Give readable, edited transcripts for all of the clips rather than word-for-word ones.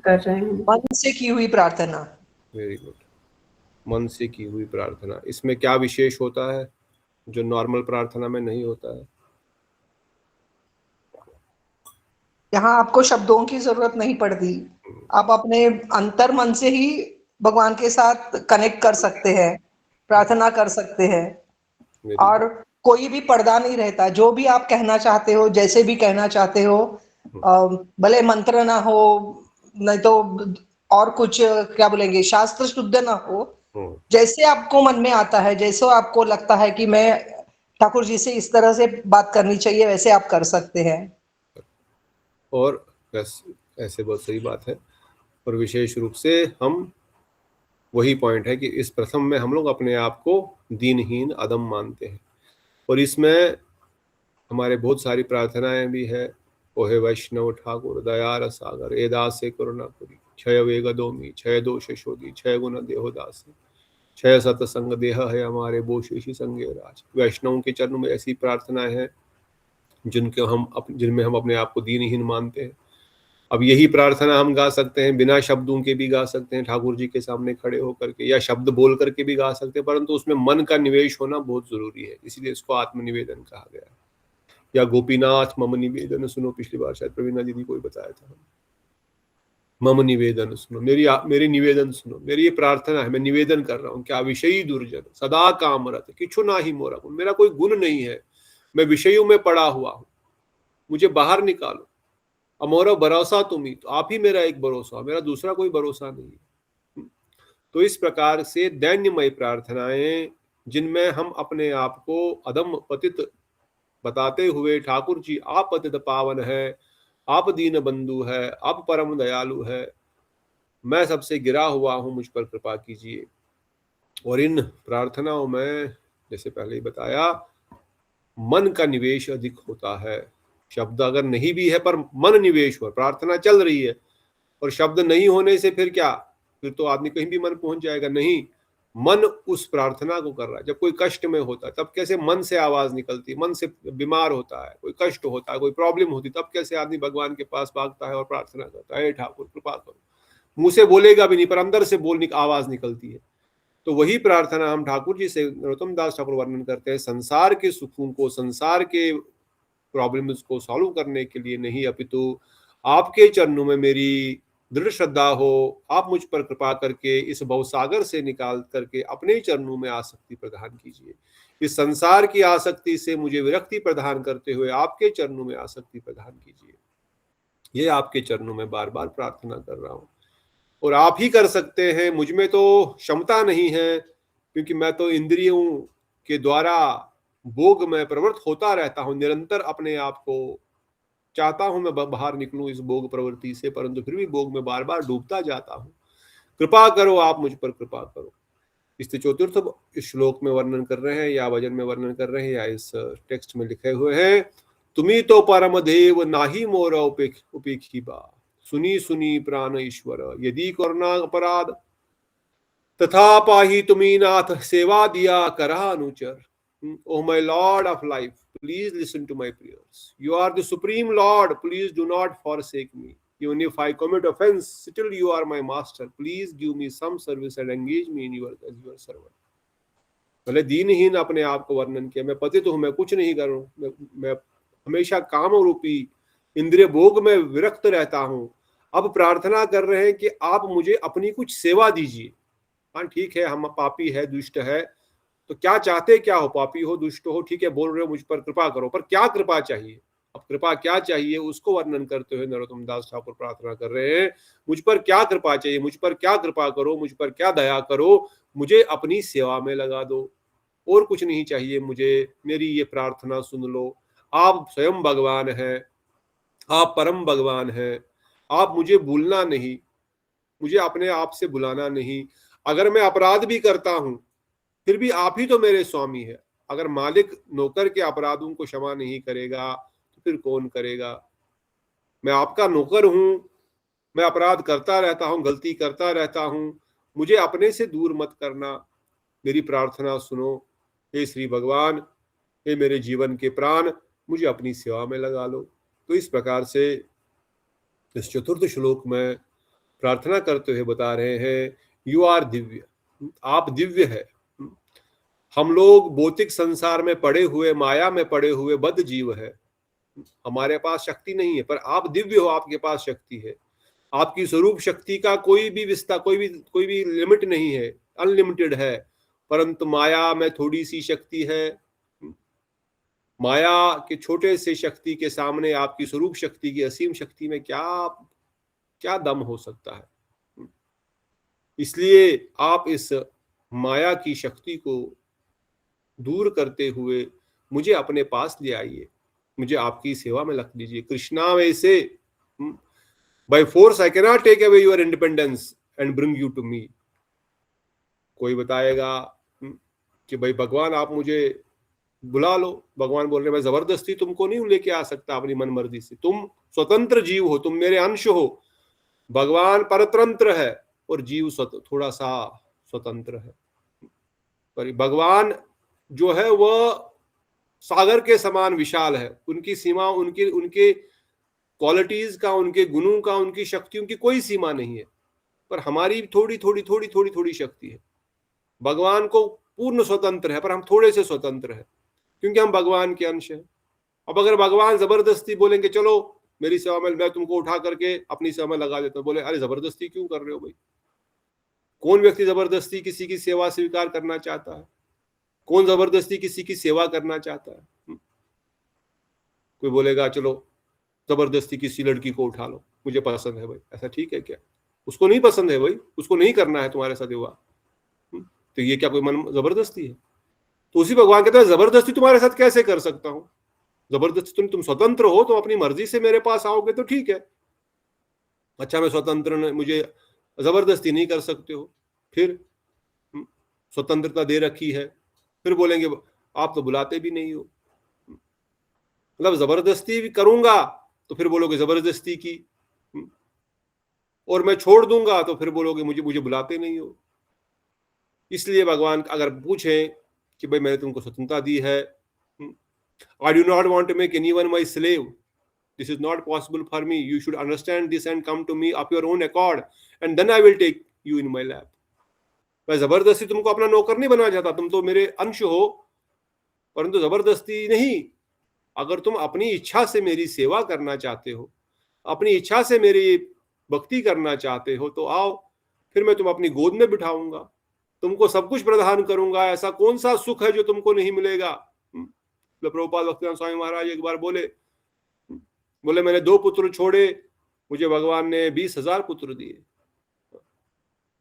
कर रहे हैं। मन से की हुई प्रार्थना। Very good. मन से की हुई प्रार्थना, इसमें क्या विशेष होता है जो नॉर्मल प्रार्थना में नहीं होता है? यहाँ आपको शब्दों की जरूरत नहीं पड़ती, आप अपने अंतर मन से ही भगवान के साथ कनेक्ट कर सकते हैं, प्रार्थना कर सकते हैं। Very और good. कोई भी पर्दा नहीं रहता, जो भी आप कहना चाहते हो, जैसे भी कहना चाहते हो, भले मंत्र ना हो, नहीं तो और कुछ क्या बोलेंगे, शास्त्र शुद्ध ना हो, जैसे आपको मन में आता है, जैसे आपको लगता है कि मैं ठाकुर जी से इस तरह से बात करनी चाहिए, वैसे आप कर सकते हैं। और ऐसे बहुत सही बात है। और विशेष रूप से हम, वही पॉइंट है कि इस प्रथम में हम लोग अपने आप को दीनहीन अदम मानते हैं, और इसमें हमारे बहुत सारी प्रार्थनाएं भी है। ओहे वैष्णव ठाकुर दयार सागर एदासे करुणा पुरी क्षय वेग दोमी क्षय दोष शोधी क्षय गुण देहोदासी क्षय सतसंग देह है हमारे बोशेषी संगे राज। वैष्णव के चरणों में ऐसी प्रार्थनाएं हैं जिनमें हम अपने आप को दीनहीन मानते हैं। अब यही प्रार्थना हम गा सकते हैं, बिना शब्दों के भी गा सकते हैं, ठाकुर जी के सामने खड़े होकर के, या शब्द बोल करके भी गा सकते हैं, परंतु उसमें मन का निवेश होना बहुत जरूरी है, इसलिए इसको आत्मनिवेदन कहा गया है। या गोपीनाथ मम निवेदन सुनो, पिछली बार शायद प्रवीणा जी ने कोई बताया था, मम निवेदन सुनो, मेरी निवेदन सुनो, मेरी ये प्रार्थना है, मैं निवेदन कर रहा हूँ। क्या विषयी दुर्जन सदा कामरत किछु ना ही मोरा गुण, मेरा कोई गुण नहीं है, मैं विषयों में पड़ा हुआ हूँ, मुझे बाहर निकालो। अमोरा भरोसा तुम ही, तो आप ही मेरा एक भरोसा, मेरा दूसरा कोई भरोसा नहीं। तो इस प्रकार से दैन्यमय प्रार्थनाएं, जिनमें हम अपने आप को अदम पतित बताते हुए, ठाकुर जी आप पतित पावन है, आप दीन बंधु है, आप परम दयालु है, मैं सबसे गिरा हुआ हूं, मुझ पर कृपा कीजिए। और इन प्रार्थनाओं में जैसे पहले ही बताया, मन का निवेश अधिक होता है। शब्द अगर नहीं भी है पर मन निवेश हो, प्रार्थना चल रही है और शब्द नहीं होने से फिर क्या, फिर तो आदमी कहीं भी मन पहुंच जाएगा। नहीं, मन उस प्रार्थना को कर रहा है। जब कोई कष्ट में होता है तब कैसे मन से आवाज निकलती है, मन से बीमार होता है, कोई कष्ट होता है, कोई प्रॉब्लम होती है, तब कैसे आदमी भगवान के पास भागता है और प्रार्थना करता है, ठाकुर कृपा करो। मुंह से बोलेगा भी नहीं पर अंदर से बोलने की आवाज निकलती है। तो वही प्रार्थना हम ठाकुर जी से, नरोत्तम दास ठाकुर वर्णन करते हैं, संसार के सुखों को, संसार के प्रॉब्लम्स को सॉल्व करने के लिए नहीं, अपितु आपके चरणों में मेरी दृढ़ श्रद्धा हो, आप मुझ पर कृपा करके इस भवसागर से निकाल करके अपने चरणों में आसक्ति प्रदान कीजिए। इस संसार की आसक्ति से मुझे विरक्ति प्रदान करते हुए आपके चरणों में आसक्ति प्रदान कीजिए। ये आपके चरणों में बार बार प्रार्थना कर रहा हूं, और आप ही कर सकते हैं। मुझ में तो क्षमता नहीं है, क्योंकि मैं तो इंद्रियों के द्वारा भोग में प्रवृत्त होता रहता हूं, निरंतर अपने आप को चाहता हूं मैं बाहर निकलूं इस भोग प्रवृत्ति से, परंतु फिर भी भोग में बार बार डूबता जाता हूं। कृपा करो, आप मुझ पर कृपा करो। इस चतुर्थ श्लोक में वर्णन कर रहे हैं, या वचन में वर्णन कर रहे हैं, या इस टेक्स्ट में लिखे हुए हैं, तुम्ही तो परम देव नाही मोर उपेक्षी बा, सुनी सुनी प्राण ईश्वर यदि करुणा अपराध, तथा पाही तुम्ही नाथ सेवा दिया करा अनुचर। Oh my Lord of life, please listen to my prayers. You are the supreme Lord, please do not forsake me. Even if I commit offense, still you are my master. Please give me some service and engage me in your as your servant. भले दीनहीन अपने आप को वर्णन किया, मैं पतित हूं, मैं कुछ नहीं करूं, मैं हमेशा काम रूपी इंद्रिय भोग में विरक्त रहता हूं। अब प्रार्थना कर रहे हैं कि आप मुझे अपनी कुछ सेवा दीजिए। हाँ ठीक है, हम पापी है, दुष्ट है, तो क्या चाहते क्या हो, पापी हो, दुष्ट हो, ठीक है, बोल रहे हो मुझ पर कृपा करो, पर क्या कृपा चाहिए? अब कृपा क्या चाहिए उसको वर्णन करते हुए नरोत्तम दास ठाकुर प्रार्थना कर रहे हैं, मुझ पर क्या कृपा चाहिए, मुझ पर क्या कृपा करो, मुझ पर क्या दया करो, मुझे अपनी सेवा में लगा दो, और कुछ नहीं चाहिए मुझे, मेरी ये प्रार्थना सुन लो। आप स्वयं भगवान हैं, आप परम भगवान हैं, आप मुझे भूलना नहीं, मुझे अपने आप से बुलाना नहीं। अगर मैं अपराध भी करता हूं फिर भी आप ही तो मेरे स्वामी है। अगर मालिक नौकर के अपराधों को क्षमा नहीं करेगा तो फिर कौन करेगा? मैं आपका नौकर हूं, मैं अपराध करता रहता हूं, गलती करता रहता हूं, मुझे अपने से दूर मत करना, मेरी प्रार्थना सुनो। हे श्री भगवान, हे मेरे जीवन के प्राण, मुझे अपनी सेवा में लगा लो। तो इस प्रकार से इस चतुर्थ श्लोक में प्रार्थना करते हुए बता रहे हैं यू आर दिव्य, आप दिव्य है। हम लोग भौतिक संसार में पड़े हुए, माया में पड़े हुए बद्ध जीव है, हमारे पास शक्ति नहीं है, पर आप दिव्य हो, आपके पास शक्ति है। आपकी स्वरूप शक्ति का कोई भी विस्तार, कोई भी लिमिट नहीं है, अनलिमिटेड है। परंतु माया में थोड़ी सी शक्ति है, माया के छोटे से शक्ति के सामने आपकी स्वरूप शक्ति की असीम शक्ति में क्या दम हो सकता है। इसलिए आप इस माया की शक्ति को दूर करते हुए मुझे अपने पास ले आइए, मुझे आपकी सेवा में रख लीजिए। कृष्णा वैसे by force I cannot take away your independence and bring you to me. कोई बताएगा कि भाई भगवान आप मुझे बुला लो, भगवान बोल रहे मैं जबरदस्ती तुमको नहीं लेके आ सकता अपनी मन मर्जी से, तुम स्वतंत्र जीव हो, तुम मेरे अंश हो। भगवान परतंत्र है और जीव थोड़ा सा स्वतंत्र है। पर भगवान जो है वह सागर के समान विशाल है, उनकी सीमा, उनके क्वालिटीज का, उनके गुणों का, उनकी शक्तियों की कोई सीमा नहीं है। पर हमारी थोड़ी थोड़ी शक्ति है। भगवान को पूर्ण स्वतंत्र है, पर हम थोड़े से स्वतंत्र है क्योंकि हम भगवान के अंश हैं। अब अगर भगवान जबरदस्ती बोलेंगे चलो मेरी सेवा में, मैं तुमको उठा करके अपनी सेवा में लगा देता हूं, बोले अरे जबरदस्ती क्यों कर रहे हो भाई? कौन व्यक्ति जबरदस्ती किसी की सेवा स्वीकार करना चाहता है? कौन जबरदस्ती किसी की सेवा करना चाहता है? कोई बोलेगा चलो जबरदस्ती किसी लड़की को उठा लो, मुझे पसंद है भाई, ऐसा ठीक है क्या? उसको नहीं पसंद है भाई, उसको नहीं करना है तुम्हारे साथ विवाह, तो ये क्या कोई मन जबरदस्ती है? तो उसी भगवान कहते हैं जबरदस्ती तुम्हारे साथ कैसे कर सकता हूं? जबरदस्ती तुम स्वतंत्र हो, तुम अपनी मर्जी से मेरे पास आओगे तो ठीक है। अच्छा मैं स्वतंत्र, मुझे जबरदस्ती नहीं कर सकते हो, फिर स्वतंत्रता दे रखी है, फिर बोलेंगे आप तो बुलाते भी नहीं हो। मतलब जबरदस्ती भी करूंगा तो फिर बोलोगे जबरदस्ती की, और मैं छोड़ दूंगा तो फिर बोलोगे मुझे बुलाते नहीं हो। इसलिए भगवान अगर पूछे कि भाई मैंने तुमको स्वतंत्रता दी है, I do not want to make anyone my slave. This is not possible for me. You should understand this and come to me of your own accord, and then I will take you in my lap. मैं जबरदस्ती तुमको अपना नौकर नहीं बनाना चाहता, तुम तो मेरे अंश हो, परंतु जबरदस्ती नहीं। अगर तुम अपनी इच्छा से मेरी सेवा करना चाहते हो, अपनी इच्छा से मेरी भक्ति करना चाहते हो, तो आओ, फिर मैं तुम अपनी गोद में बिठाऊंगा, तुमको सब कुछ प्रदान करूंगा। ऐसा कौन सा सुख है जो तुमको नहीं मिलेगा? प्रभुपाद भक्तिवेदांत स्वामी महाराज एक बार बोले मैंने 2 पुत्र छोड़े, मुझे भगवान ने 20,000 पुत्र दिए।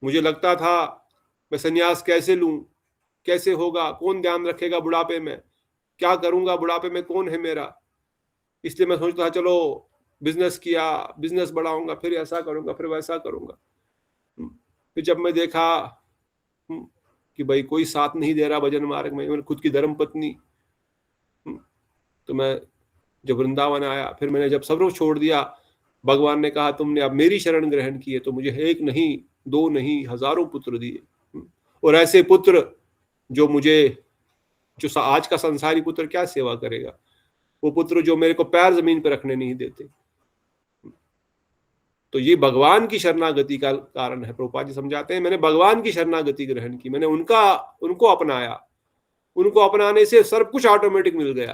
मुझे लगता था मैं संन्यास कैसे लूं, कैसे होगा, कौन ध्यान रखेगा बुढ़ापे में, क्या करूंगा बुढ़ापे में, कौन है मेरा? इसलिए मैं सोचता था चलो बिजनेस किया, बिजनेस बढ़ाऊंगा, फिर ऐसा करूंगा, फिर वैसा करूंगा। फिर जब मैं देखा कि भाई कोई साथ नहीं दे रहा भजन मार्ग में, मैंने खुद की धर्म पत्नी, तो मैं जब वृंदावन आया, फिर मैंने जब सब छोड़ दिया, भगवान ने कहा तुमने अब मेरी शरण ग्रहण की है, तो मुझे 1 नहीं 2 नहीं हजारों पुत्र दिए। और ऐसे पुत्र जो आज का संसारी पुत्र क्या सेवा करेगा? वो पुत्र जो मेरे को पैर जमीन पर रखने नहीं देते। तो ये भगवान की शरणागति का कारण है। प्रभुपाद जी समझाते हैं मैंने भगवान की शरणागति ग्रहण की, मैंने उनको अपनाया, उनको अपनाने से सब कुछ ऑटोमेटिक मिल गया।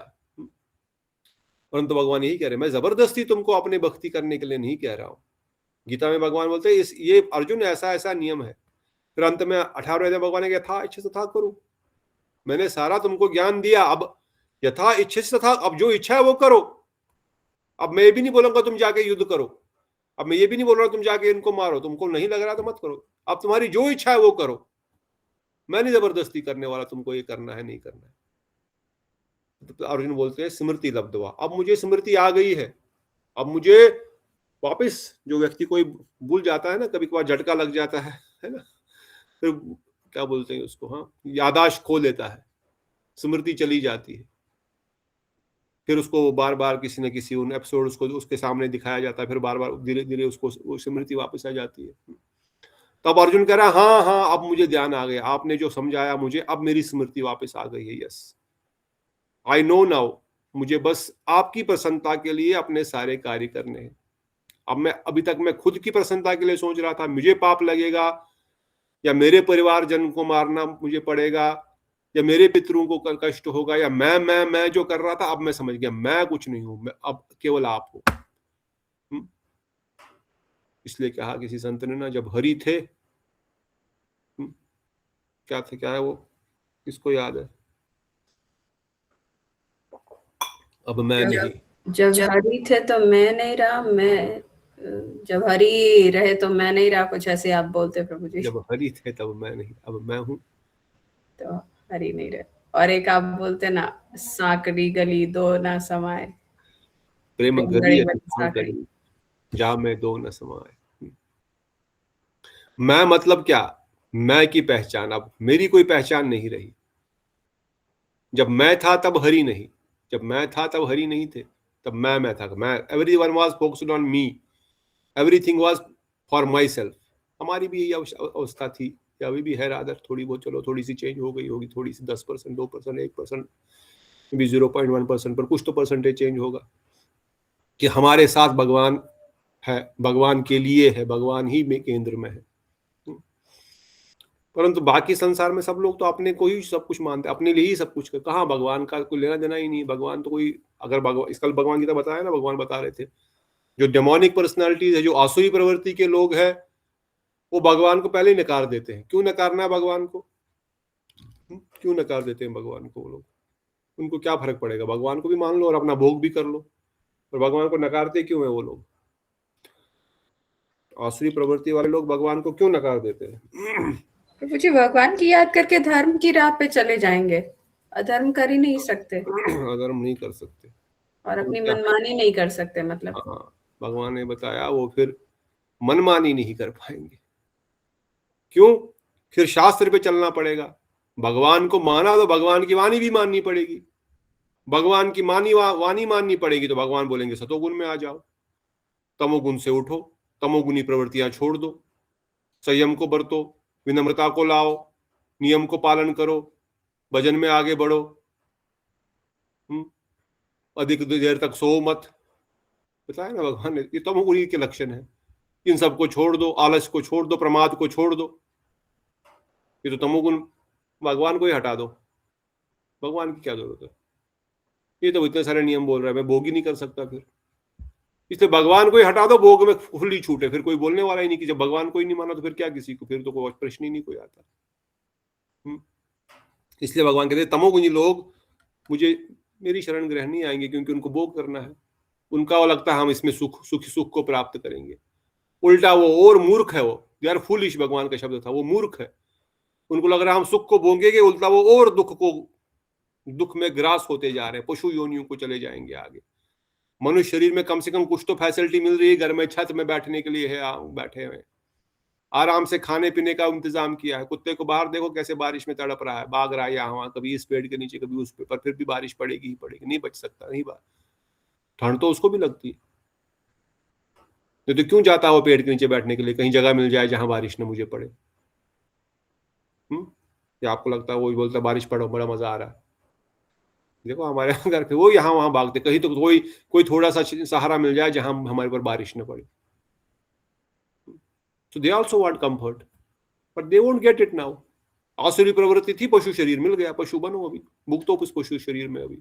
परंतु भगवान यही कह रहे हैं मैं जबरदस्ती तुमको अपने भक्ति करने के लिए नहीं कह रहा हूं। गीता में भगवान बोलते हैं ये अर्जुन ऐसा नियम है। फिर अंत में 18वें अध्याय भगवान ने कहा था इच्छा तथा करो, मैंने सारा तुमको ज्ञान दिया, अब यथा इच्छा था, अब जो इच्छा है वो करो। अब मैं ये भी नहीं बोलूंगा तुम जाके युद्ध करो, अब मैं ये भी नहीं बोल रहा तुम जाके इनको मारो, तुमको नहीं लग रहा तो मत करो, अब तुम्हारी जो इच्छा है वो करो, मैं नहीं जबरदस्ती करने वाला तुमको ये करना है नहीं करना है। तो अर्जुन बोलते हैं स्मृति लब्धवा, अब मुझे स्मृति आ गई है, अब मुझे वापस, जो व्यक्ति कोई भूल जाता है ना, कभी कभार झटका लग जाता है ना, फिर क्या बोलते हैं उसको, हाँ, यादाश्त खो लेता है, स्मृति चली जाती है, फिर उसको बार बार किसी न किसी उन एपिसोड उसके सामने दिखाया जाता है, फिर बार बार धीरे धीरे उसको स्मृति वापस आ जाती है। तब अर्जुन कह रहा है हाँ अब मुझे ध्यान आ गया, आपने जो समझाया मुझे, अब मेरी स्मृति वापस आ गई है। यस आई नो नाउ, मुझे बस आपकी प्रसन्नता के लिए अपने सारे कार्य करने हैं। अब मैं अभी तक मैं खुद की प्रसन्नता के लिए सोच रहा था, मुझे पाप लगेगा या मेरे परिवारजन को मारना मुझे पड़ेगा या मेरे पितरों को कष्ट होगा, या मैं जो कर रहा था, अब मैं समझ गया मैं कुछ नहीं हूं, मैं अब केवल आप हो। इसलिए कहा किसी संत ने ना, जब हरि थे, क्या थे, क्या है वो, किसको याद है? अब मैं नहीं। जब हरि थे तो मैं नहीं रहा, मैं जब हरि रहे तो मैं नहीं रहा, कुछ ऐसे आप बोलते प्रभु जी। जब हरि थे तब मैं नहीं, अब मैं हूं तो हरि नहीं रहे। और एक आप बोलते ना, साकड़ी गली दो ना समाए, प्रेम प्रेम गली गड़ी अति बड़ी साकड़ी। गली जा में दो न समाए। मैं मतलब क्या, मैं की पहचान अब मेरी कोई पहचान नहीं रही। जब मैं था तब हरि नहीं, जब मैं था तब हरि नहीं थे, तब मैं था, मैं, everyone was focused on me, everything was for my self. हमारी भी यही अवस्था थी, या अभी भी है रादर, थोड़ी बहुत, चलो थोड़ी सी चेंज हो गई होगी, थोड़ी सी 10%, 2%, 1%, भी 0.1% पर कुछ तो परसेंटेज चेंज होगा कि हमारे साथ भगवान है, भगवान के लिए है, भगवान ही में केंद्र में है। परंतु बाकी संसार में सब लोग तो अपने को ही सब कुछ मानते, अपने लिए ही सब कुछ। कहाँ भगवान का कोई लेना देना ही नहीं। भगवान तो कोई, अगर भगवान, इस कल भगवान गीता बताया ना, भगवान बता रहे थे, जो डेमोनिक पर्सनालिटीज है, जो आसुरी प्रवृत्ति के लोग हैं, वो भगवान को पहले ही नकार देते हैं। क्यों नकारना है भगवान को? क्यों नकार देते हैं भगवान को वो लोग? उनको क्या फर्क पड़ेगा? भगवान को भी मान लो और अपना भोग भी कर लो, और भगवान को नकारते क्यों है वो लोग? आसुरी प्रवृत्ति वाले लोग भगवान को क्यों नकार देते हैं? प्रभु जी, भगवान की याद करके धर्म की राह पे चले जाएंगे, अधर्म कर ही नहीं सकते, अधर्म नहीं कर सकते और तो अपनी क्या? मनमानी नहीं कर सकते, मतलब। हाँ, भगवान ने बताया वो फिर मनमानी नहीं कर पाएंगे। क्यों? फिर शास्त्र पे चलना पड़ेगा। भगवान को माना तो भगवान की वाणी भी माननी पड़ेगी। भगवान की वाणी माननी पड़ेगी तो भगवान बोलेंगे सतोगुण में आ जाओ, तमोगुण से उठो, तमोगुणी प्रवृत्तियां छोड़ दो, संयम को बरतो, विनम्रता को लाओ, नियम को पालन करो, भजन में आगे बढ़ो, अधिक देर तक सो मत। बताया ना भगवान ने, ये तमोगुणी के लक्षण है। इन सबको छोड़ दो, आलस को छोड़ दो, प्रमाद को छोड़ दो। ये तो तमोगुण, भगवान को ही हटा दो, भगवान की क्या जरूरत है? ये तो इतने सारे नियम बोल रहा है, मैं भोग ही नहीं कर सकता फिर। इसलिए भगवान को ही हटा दो, भोग में खुली छूट है, फिर कोई बोलने वाला ही नहीं। कि जब भगवान को ही नहीं माना तो फिर क्या किसी को, फिर तो कोई प्रश्न ही नहीं कोई आता। इसलिए भगवान कहते तमोगुणी लोग मुझे, मेरी शरण ग्रहण नहीं आएंगे, क्योंकि उनको भोग करना है। उनका वो लगता है हम इसमें सुख को प्राप्त करेंगे। उल्टा वो और मूर्ख है, वो दे आर फूलिश, भगवान का शब्द था, वो मूर्ख है। उनको लग रहा है हम सुख को भोगेंगे, उल्टा वो और दुख में ग्रास होते जा रहे हैं, पशु योनियों को चले जाएंगे आगे। मनुष्य शरीर में कम से कम कुछ तो फैसिलिटी मिल रही है, घर में छत में बैठने के लिए है, बैठे हुए आराम से खाने पीने का इंतजाम किया है। कुत्ते को बाहर देखो कैसे बारिश में तड़प रहा है, भाग रहा है यहाँ वहां, कभी इस पेड़ के नीचे कभी उस पे, पर फिर भी बारिश पड़ेगी ही पड़ेगी, नहीं बच सकता, नहीं बात। ठंड तो उसको भी लगती है, नहीं तो क्यों जाता हो पेड़ के नीचे बैठने के लिए, कहीं जगह मिल जाए जहां बारिश न मुझे पड़े। या आपको लगता है वो बोलता बारिश पड़ो, बड़ा मजा आ रहा है? देखो हमारे यहाँ घर पे वो यहाँ वहां भागते, कहीं तो कोई थोड़ा सा सहारा मिल जाए जहां हमारे पर बारिश न पड़े। So they also want comfort, but they won't get it now. आसुरी प्रवृत्ति थी, पशु शरीर मिल गया, पशु बनो अभी, भुगतो उस पशु शरीर में अभी।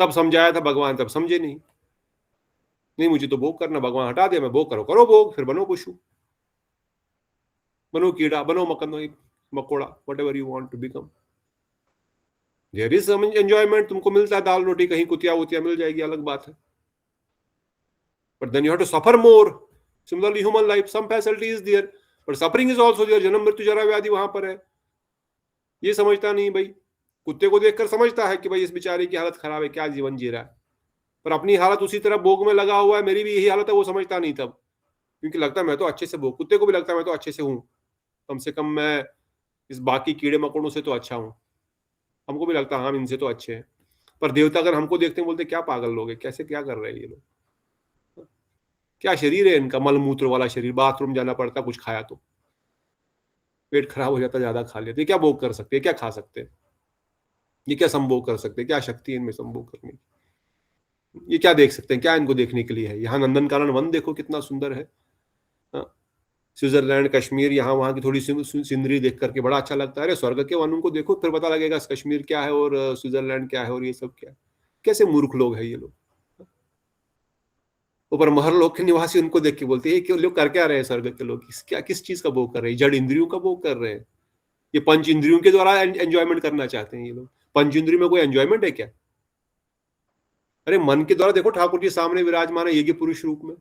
तब समझाया था भगवान, तब समझे नहीं। नहीं मुझे तो भोग करना, भगवान हटा दिया, मैं भोग करो भोग, फिर बनो पशु, बनो कीड़ा, बनो मकोड़ा, whatever you want to become. There is some enjoyment, तुमको मिलता है दाल रोटी, कहीं कुतिया वुतिया मिल जाएगी, अलग बात है, but then you have to suffer more. Similarly human life, some facility is there, but suffering is also there. जन्म मृत्यु जरा व्याधि वहां पर है, ये समझता नहीं भाई। कुत्ते को देखकर समझता है कि भाई इस बेचारे की हालत खराब है, क्या जीवन जी रहा है, पर अपनी हालत उसी तरह भोग में लगा हुआ है, मेरी भी यही हालत है, वो समझता नहीं तब, क्योंकि लगता है मैं तो अच्छे से भोग, कुत्ते को भी लगता है मैं तो अच्छे से हूं, कम से कम मैं इस बाकी कीड़े मकोड़ों से तो अच्छा हूं। हमको भी लगता है हम इनसे तो अच्छे हैं, पर देवता अगर हमको देखते हैं बोलते क्या पागल लोग हैं, कैसे क्या कर रहे हैं ये लोग, क्या शरीर है इनका, मलमूत्र वाला शरीर, बाथरूम जाना पड़ता कुछ खाया तो, पेट खराब हो जाता ज्यादा खा लेते, क्या भोग कर सकते हैं, क्या खा सकते हैं, ये क्या संभोग कर सकते हैं, क्या शक्ति है इनमें संभोग करने की? ये क्या देख सकते हैं, क्या इनको देखने के लिए है? यहाँ नंदनकानन वन देखो कितना सुंदर है, स्विट्जरलैंड, कश्मीर, यहाँ वहाँ की थोड़ी सीनरी देख करके बड़ा अच्छा लगता है। अरे स्वर्ग के वनों को देखो, फिर पता लगेगा कश्मीर क्या है और स्विट्जरलैंड क्या है और ये सब क्या है। कैसे मूर्ख लोग हैं ये लोग। ऊपर महर लोग के निवासी उनको देख के बोलते हैं कि लोग कर क्या रहे हैं, स्वर्ग के लोग किस चीज का भोग कर रहे हैं? जड़ इंद्रियों का भोग कर रहे हैं। ये पंच इंद्रियों के द्वारा एंजॉयमेंट करना चाहते हैं ये लोग। पंच इंद्रियों में कोई एंजॉयमेंट है क्या? अरे मन के द्वारा देखो, ठाकुर जी सामने विराजमान है यज्ञ पुरुष रूप में।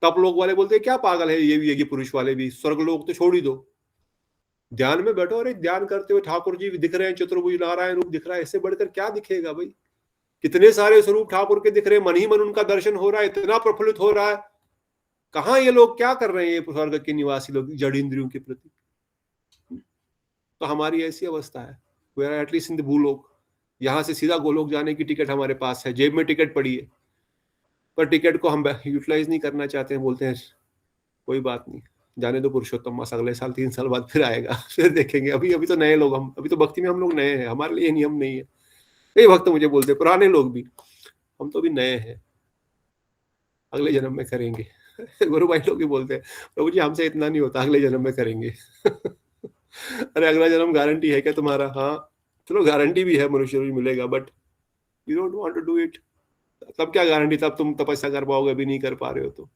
तप लोग वाले बोलते हैं क्या पागल है ये भी, यज्ञ पुरुष वाले भी, स्वर्ग लोग तो छोड़ ही दो, ध्यान में बैठो। अरे ध्यान करते हुए ठाकुर जी दिख रहे हैं, चतुर्भुज नारायण रूप दिख रहा है, इससे बढ़कर क्या दिखेगा भाई? कितने सारे स्वरूप ठाकुर के दिख रहे हैं, मन ही मन उनका दर्शन हो रहा है, इतना प्रफुल्लित हो रहा है। कहाँ ये लोग क्या कर रहे हैं, ये स्वर्ग के निवासी लोग जड़ इंद्रियों के प्रति? तो हमारी ऐसी अवस्था है, we are at least in the Bhulok. यहाँ से सीधा गोलोक जाने की टिकट हमारे पास है, जेब में टिकट पड़ी है, पर टिकट को हम यूटिलाइज नहीं करना चाहते हैं। बोलते हैं कोई बात नहीं, जाने दो पुरुषोत्तम मास, अगले साल 3 साल बाद फिर आएगा, फिर देखेंगे। अभी तो नए लोग, हम अभी तो भक्ति में हम लोग नए हैं, हमारे लिए नियम नहीं है। कई भक्त मुझे बोलते पुराने लोग भी, हम तो भी नए हैं, अगले जन्म में करेंगे। गुरु भाई लोग भी बोलते हैं प्रभु जी हमसे इतना नहीं होता, अगले जन्म में करेंगे। अरे अगला जन्म गारंटी है क्या तुम्हारा? हाँ चलो गारंटी भी है, मनुष्य भी मिलेगा, but you don't want to do it. तब क्या गारंटी, तब तुम तपस्या कर पाओगे, अभी नहीं कर पा रहे हो तो।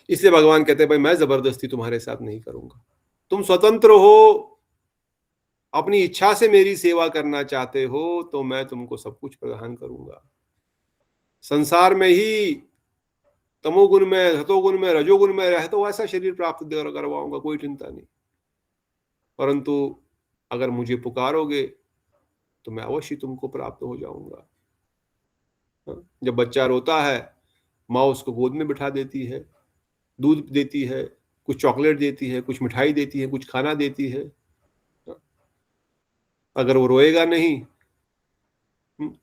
इसलिए भगवान कहते हैं भाई मैं जबरदस्ती तुम्हारे साथ नहीं करूंगा, तुम स्वतंत्र हो, अपनी इच्छा से मेरी सेवा करना चाहते हो तो मैं तुमको सब कुछ प्रदान करूंगा। संसार में ही तमोगुण में, सतोगुण में, रजोगुण में रह तो ऐसा शरीर प्राप्त करवाऊंगा, कोई चिंता नहीं। परंतु अगर मुझे पुकारोगे तो मैं अवश्य तुमको प्राप्त हो जाऊंगा। जब बच्चा रोता है, माँ उसको गोद में बिठा देती है, दूध देती है, कुछ चॉकलेट देती है, कुछ मिठाई देती है, कुछ खाना देती है। अगर वो रोएगा नहीं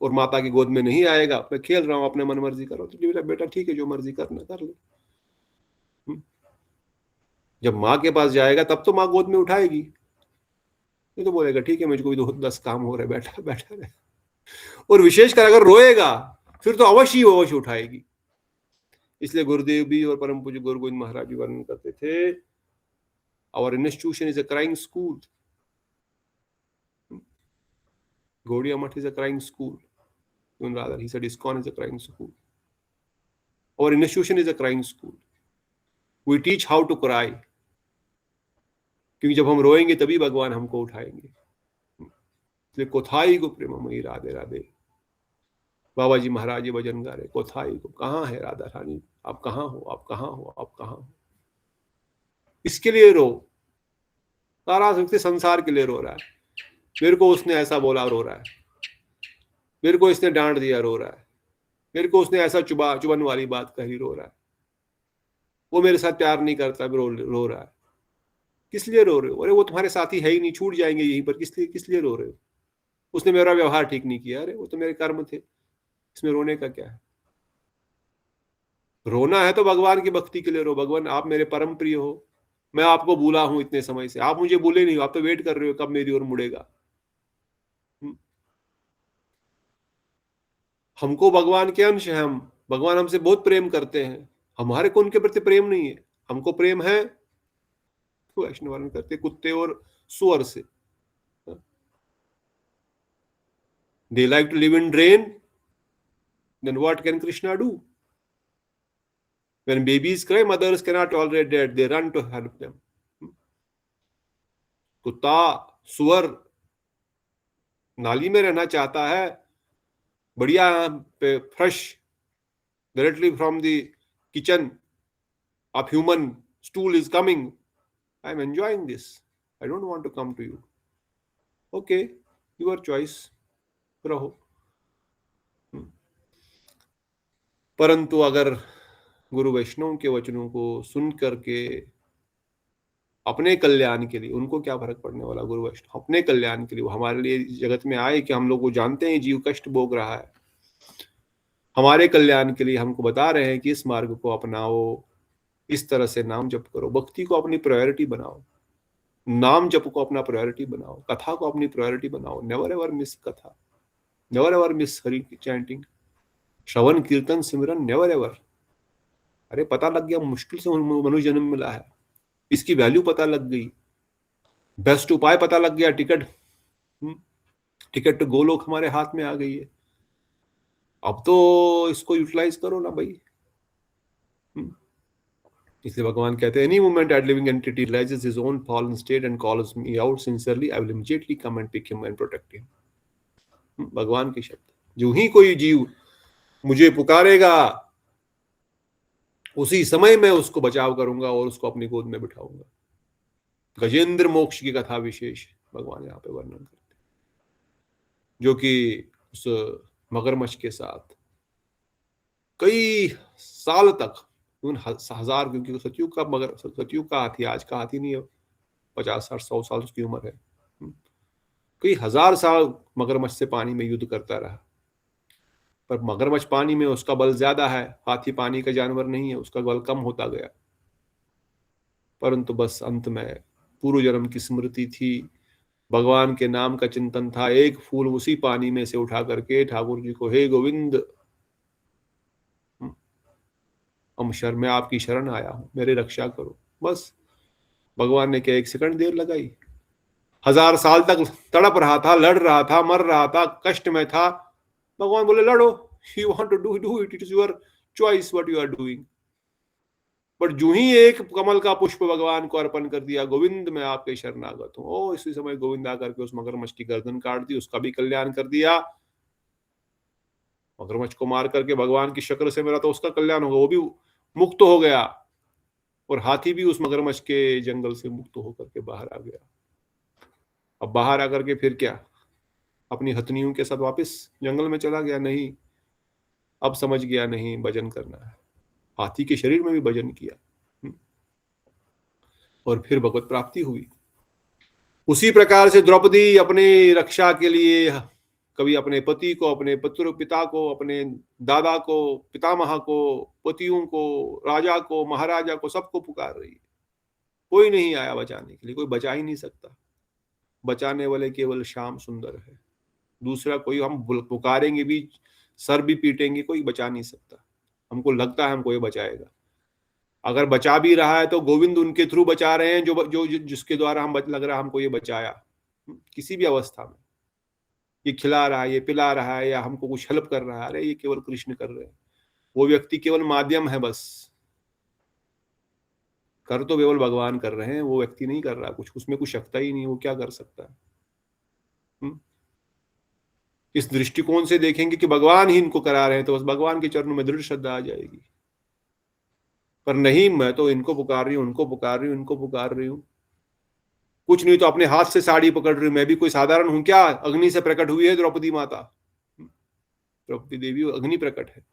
और माता की गोद में नहीं आएगा, मैं खेल रहा हूं अपने मन मर्जी करो, तो बेटा ठीक है जो मर्जी करना कर ले। जब माँ के पास जाएगा तब तो माँ गोद में उठाएगी, ये तो बोलेगा ठीक है मुझको भी 10 काम हो रहे, बैठा बैठा रहे। और विशेषकर अगर रोएगा फिर तो अवश्य उठाएगी। इसलिए गुरुदेव भी और परम पूज्य गुरु गोविंद महाराज जी वर्णन करते थे, our institution is a crying school, Gaudiya Math is a crying school. Even rather, he said ISKCON is a crying school. Our institution is a crying school. We teach how to cry. क्योंकि जब हम रोएंगे तभी भगवान हमको उठाएंगे। इसलिए कोथाई को प्रेममयी राधे राधे। बाबा जी महाराज ये भजन गा रहे, कोथाई को, कहाँ है राधा रानी, आप कहाँ हो, आप कहाँ हो, आप कहाँ हो? इसके लिए रो, सारा संसार के लिए रो रहा है। मेरे को उसने ऐसा बोला, रो रहा है। मेरे को इसने डांट दिया, रो रहा है। मेरे को उसने ऐसा चुभन वाली बात कही, रो रहा है। वो मेरे साथ प्यार नहीं करता, रो रहा है। किस लिए रो रहे हो? अरे वो तुम्हारे साथी है ही नहीं, छूट जाएंगे यहीं पर, किस लिए रो रहे हो? उसने मेरा व्यवहार ठीक नहीं किया, अरे वो तो मेरे कर्म थे, इसमें रोने का क्या है? रोना है तो भगवान की भक्ति के लिए रो। भगवान आप मेरे परम प्रिय हो, मैं आपको भूला हूं इतने समय से, आप मुझे भूले नहीं हो, आप तो वेट कर रहे हो कब मेरी ओर मुड़ेगा। हमको भगवान के अंश है, हम भगवान हमसे बहुत प्रेम करते हैं, हमारे को उनके प्रति प्रेम नहीं है। हमको प्रेम है तो वैष्णव करते कुत्ते और सुअर से। They like to live in drain, then what can Krishna do? When babies cry, mothers cannot tolerate that, they run to help them. कुत्ता सुअर नाली में रहना चाहता है, बढ़िया fresh directly from the kitchen of human stool is coming, I am enjoying this, I don't want to come to you. Okay, your choice, रहो। परंतु अगर गुरु वैष्णव के वचनों को सुन करके अपने कल्याण के लिए, उनको क्या फर्क पड़ने वाला, गुरु वैष्णव अपने कल्याण के लिए, वो हमारे लिए जगत में आए कि हम लोग को जानते हैं जीव कष्ट भोग रहा है, हमारे कल्याण के लिए हमको बता रहे हैं कि इस मार्ग को अपनाओ, इस तरह से नाम जप करो, भक्ति को अपनी प्रायोरिटी बनाओ, नाम जप को अपना प्रायोरिटी बनाओ, कथा को अपनी प्रायोरिटी बनाओ, never ever miss katha. Never ever miss Hari chanting, shravan kirtan simran, never ever. अरे पता लग गया, मुश्किल से मनुष्य जन्म मिला है, इसकी वैल्यू पता लग गई, बेस्ट उपाय पता लग गया, टिकट गोलोक हमारे हाथ में आ गई है, अब तो इसको यूटिलाइज करो ना भाई। इसलिए भगवान कहते हैं, any moment at living entity realizes his own fallen state and calls me out sincerely, I will immediately come and pick him and protect him। भगवान के शब्द, जो ही कोई जीव मुझे पुकारेगा उसी समय मैं उसको बचाव करूंगा और उसको अपनी गोद में बिठाऊंगा। गजेंद्र मोक्ष की कथा विशेष भगवान यहाँ पे वर्णन करते हैं, जो कि उस मगरमच्छ के साथ कई साल तक, हजार, क्योंकि सतयुग का हाथी आज का हाथी नहीं है, 50-60-100 साल उसकी उम्र है, कई हजार साल मगरमच्छ से पानी में युद्ध करता रहा। पर मगरमच्छ पानी में उसका बल ज्यादा है, हाथी पानी का जानवर नहीं है, उसका बल कम होता गया। परंतु बस अंत में पूर्व जन्म की स्मृति थी, भगवान के नाम का चिंतन था, एक फूल उसी पानी में से उठा करके ठाकुर जी को, हे गोविंद मैं आपकी शरण आया हूं, मेरी रक्षा करो। बस भगवान ने क्या 1 सेकंड देर लगाई, 1000 साल तक तड़प रहा था, लड़ रहा था, मर रहा था, कष्ट में था, भगवान बोले लड़ो, you want to do it, it is your choice what you are doing. But जो ही एक कमल का पुष्प भगवान को अर्पण कर दिया, गोविंद मैं आपके शरणागत हूं, ओ इसी समय गोविंद आकर के उस मगरमच्छ की गर्दन काट दी, उसका भी कल्याण कर दिया। मगरमच्छ को मार करके भगवान की शक्ल से मेरा तो उसका कल्याण होगा, वो भी मुक्त हो गया, और हाथी भी उस मगरमच्छ के जंगल से मुक्त होकर के बाहर आ गया। अब बाहर आकर के फिर क्या, अपनी हथनियों के साथ वापस जंगल में चला गया? नहीं, अब समझ गया नहीं, भजन करना है। हाथी के शरीर में भी भजन किया और फिर भगवत प्राप्ति हुई। उसी प्रकार से द्रौपदी अपनी रक्षा के लिए कभी अपने पति को, अपने पिता को, अपने दादा को, पितामह को, पतियों को, राजा को, महाराजा को, सबको पुकार रही है, कोई नहीं आया बचाने के लिए, कोई बचा ही नहीं सकता। बचाने वाले केवल श्याम सुंदर है, दूसरा कोई हम पुकारेंगे भी, सर भी पीटेंगे, कोई बचा नहीं सकता। हमको लगता है हमको ये बचाएगा, अगर बचा भी रहा है तो गोविंद उनके थ्रू बचा रहे हैं जो जिसके द्वारा हम लग रहा है हमको ये बचाया। किसी भी अवस्था में ये खिला रहा है, ये पिला रहा है, या हमको कुछ हेल्प कर रहा है, अरे ये केवल कृष्ण कर रहे हैं, वो व्यक्ति केवल माध्यम है, बस कर तो केवल भगवान कर रहे हैं, वो व्यक्ति नहीं कर रहा कुछ, उसमें कुछ शक्ति ही नहीं, वो क्या कर सकता है। इस दृष्टिकोण से देखेंगे कि भगवान ही इनको करा रहे हैं तो बस भगवान के चरणों में दृढ़ श्रद्धा आ जाएगी। पर नहीं, मैं तो इनको पुकार रही हूँ, उनको पुकार रही हूँ, इनको पुकार रही हूँ, कुछ नहीं तो अपने हाथ से साड़ी पकड़ रही हूँ, मैं भी कोई साधारण हूं क्या? अग्नि से प्रकट हुई है द्रौपदी माता, द्रौपदी देवी अग्नि प्रकट है,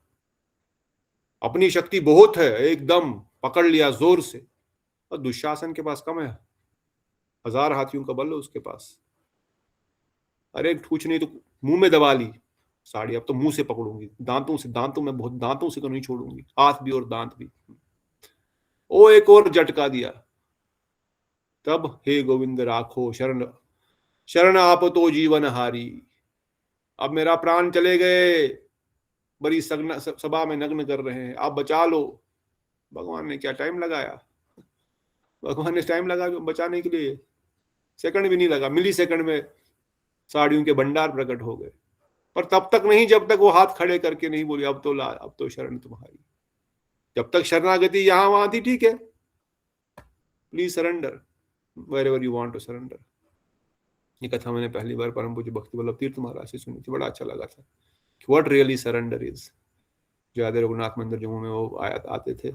अपनी शक्ति बहुत है, एकदम पकड़ लिया जोर से। और दुशासन के पास कम है, 1000 हाथियों का बल है उसके पास, अरे कुछ नहीं तो मुंह में दबा ली साड़ी, अब तो मुंह से पकड़ूंगी, दांतों में बहुत, दांतों से तो नहीं छोड़ूंगी, हाथ भी और दांत भी। ओ एक और झटका दिया, तब हे गोविंद राखो शरण, शरण आप तो जीवन हारी, अब मेरा प्राण चले गए, बड़ी सभा में नग्न कर रहे हैं, आप बचा लो। भगवान ने क्या टाइम लगाया, भगवान ने टाइम लगा बचाने के लिए, सेकंड भी नहीं लगा, मिली सेकंड में साड़ियों के भंडार प्रकट हो गए। पर तब तक नहीं जब तक वो हाथ खड़े करके नहीं बोली अब तो शरण तुम्हारी। जब तक शरणागति यहां वहां थी, ठीक है, please surrender wherever you want to surrender. ये कथा मैंने पहली बार परम पूज्य भक्ति वल्लभ तीर्थ महाराज से सुनी थी, बड़ा अच्छा लगा था, व्हाट रियली सरेंडर इज। जो आदि रघुनाथ मंदिर जम्मू में वो आते थे,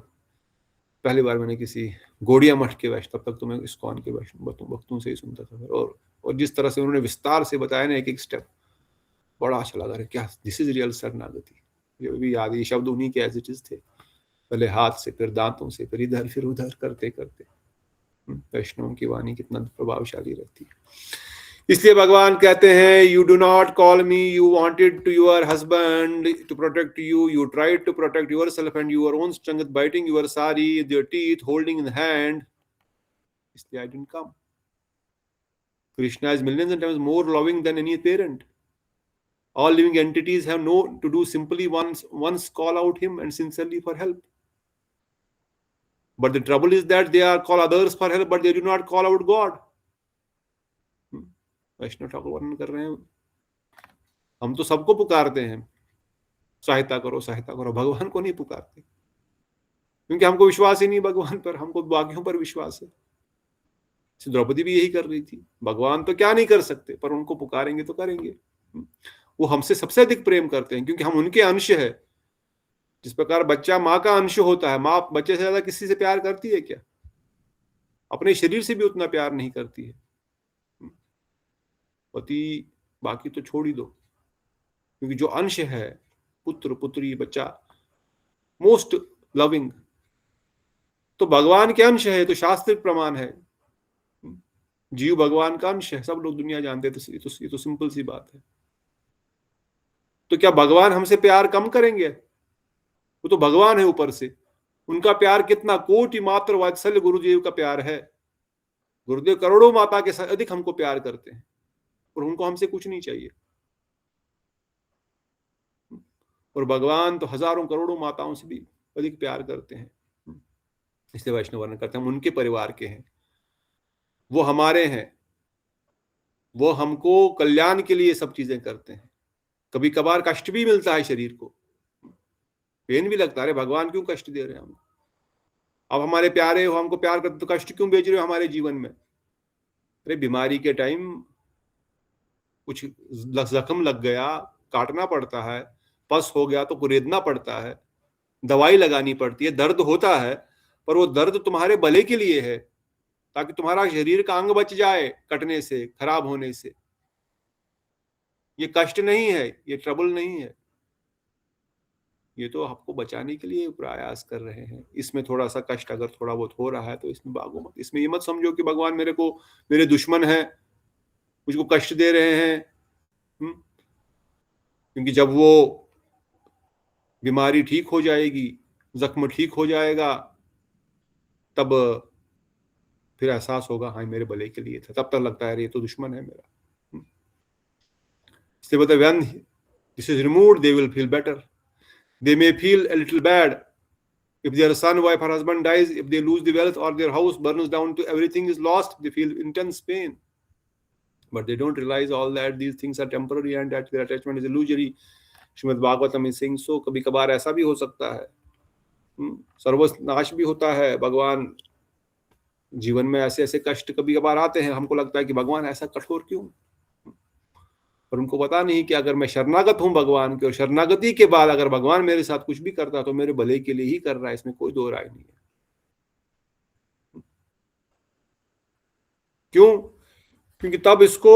पहली बार मैंने किसी गौड़िया मठ के वैष्णव, तब तक तो मैं इस्कॉन के वैष्णव भक्तों से ही सुनता था, और जिस तरह से उन्होंने विस्तार से बताया ना एक एक स्टेप, बड़ा अच्छा लगा रहा क्या दिस इज रियल शरणागति। ये भी याद, ये शब्द उन्हीं के एज इट इज थे, पहले हाथ से, फिर दांतों से, फिर इधर फिर उधर करते करते। वैष्णव की वाणी कितना प्रभावशाली रहती है। इसलिए भगवान कहते हैं, you do not call me, you wanted to your husband to protect you, you tried to protect yourself and your own strength biting your sari with your teeth holding in hand, इसलिए I didn't come. Krishna is millions and times more loving than any parent. All living entities have no to do simply once call out him and sincerely for help. But the trouble is that they are call others for help, but they do not call out God. वैष्णव ठाकुर वर्णन कर रहे हैं, हम तो सबको पुकारते हैं, सहायता करो सहायता करो, भगवान को नहीं पुकारते, क्योंकि हमको विश्वास ही नहीं भगवान पर, हमको बाकियों पर विश्वास है। द्रौपदी भी यही कर रही थी, भगवान तो क्या नहीं कर सकते, पर उनको पुकारेंगे तो करेंगे। वो हमसे सबसे अधिक प्रेम करते हैं, क्योंकि हम उनके अंश है। जिस प्रकार बच्चा माँ का अंश होता है, माँ बच्चे से ज्यादा किसी से प्यार करती है क्या? अपने शरीर से भी उतना प्यार नहीं करती है। पति बाकी तो छोड़ ही दो, क्योंकि जो अंश है, पुत्र पुत्री बच्चा, मोस्ट लविंग, तो भगवान के अंश है, तो शास्त्र प्रमाण है, जीव भगवान का अंश है, सब लोग दुनिया जानते हैं। तो ये तो सिंपल सी बात है। तो क्या भगवान हमसे प्यार कम करेंगे? वो तो भगवान है ऊपर से, उनका प्यार कितना कोटि मात्र वात्सल्य गुरुदेव का प्यार है। गुरुदेव करोड़ों माता के साथ अधिक हमको प्यार करते हैं, और उनको हमसे कुछ नहीं चाहिए। और भगवान तो हजारों करोड़ों माताओं से भी अधिक प्यार करते हैं। इसलिए वैष्णव वर्णन करते हैं हम उनके परिवार के हैं, वो हमारे हैं, वो हमको कल्याण के लिए सब चीजें करते हैं। कभी कभार कष्ट भी मिलता है, शरीर को पेन भी लगता है, अरे भगवान क्यों कष्ट दे रहे हैं हम? अब हमारे प्यारे हो, हमको प्यार करते, तो कष्ट क्यों भेज रहे हो हमारे जीवन में? अरे बीमारी के टाइम कुछ जख्म लग गया, काटना पड़ता है, पस हो गया तो कुरेदना पड़ता है, दवाई लगानी पड़ती है, दर्द होता है, पर वो दर्द तुम्हारे भले के लिए है, ताकि तुम्हारा शरीर का अंग बच जाए कटने से, खराब होने से। ये कष्ट नहीं है, ये ट्रबल नहीं है, ये तो आपको बचाने के लिए प्रयास कर रहे हैं। इसमें थोड़ा सा कष्ट अगर थोड़ा बहुत हो रहा है तो इसमें भागो मत। इसमें ये मत समझो कि भगवान मेरे दुश्मन है, मुझको कष्ट दे रहे हैं। क्योंकि जब वो बीमारी ठीक हो जाएगी, जख्म ठीक हो जाएगा, तब फिर एहसास होगा हाँ मेरे भले के लिए था। तब तक लगता है ये तो दुश्मन है मेरा। इसलिए बोलते when this is removed they will feel better. They may feel a little bad if their son, wife or husband dies, if they lose the wealth or their house burns down to everything is lost, they feel intense pain, but they don't realize all that these things are temporary and that their attachment is illusory. Shrimad Bhagavatam में सिंह सो कभी कभार ऐसा भी हो सकता है, सर्वनाश भी होता है। भगवान जीवन में ऐसे ऐसे कष्ट कभी कभार आते हैं, हमको लगता है कि भगवान ऐसा कठोर क्यों, पर उनको पता नहीं कि अगर मैं शरणागत हूं भगवान के, और शरणागति के बाद अगर भगवान मेरे साथ कुछ भी करता तो मेरे भले के लिए ही कर रहा है, इसमें कोई दो राय नहीं है। क्यों? क्योंकि तब इसको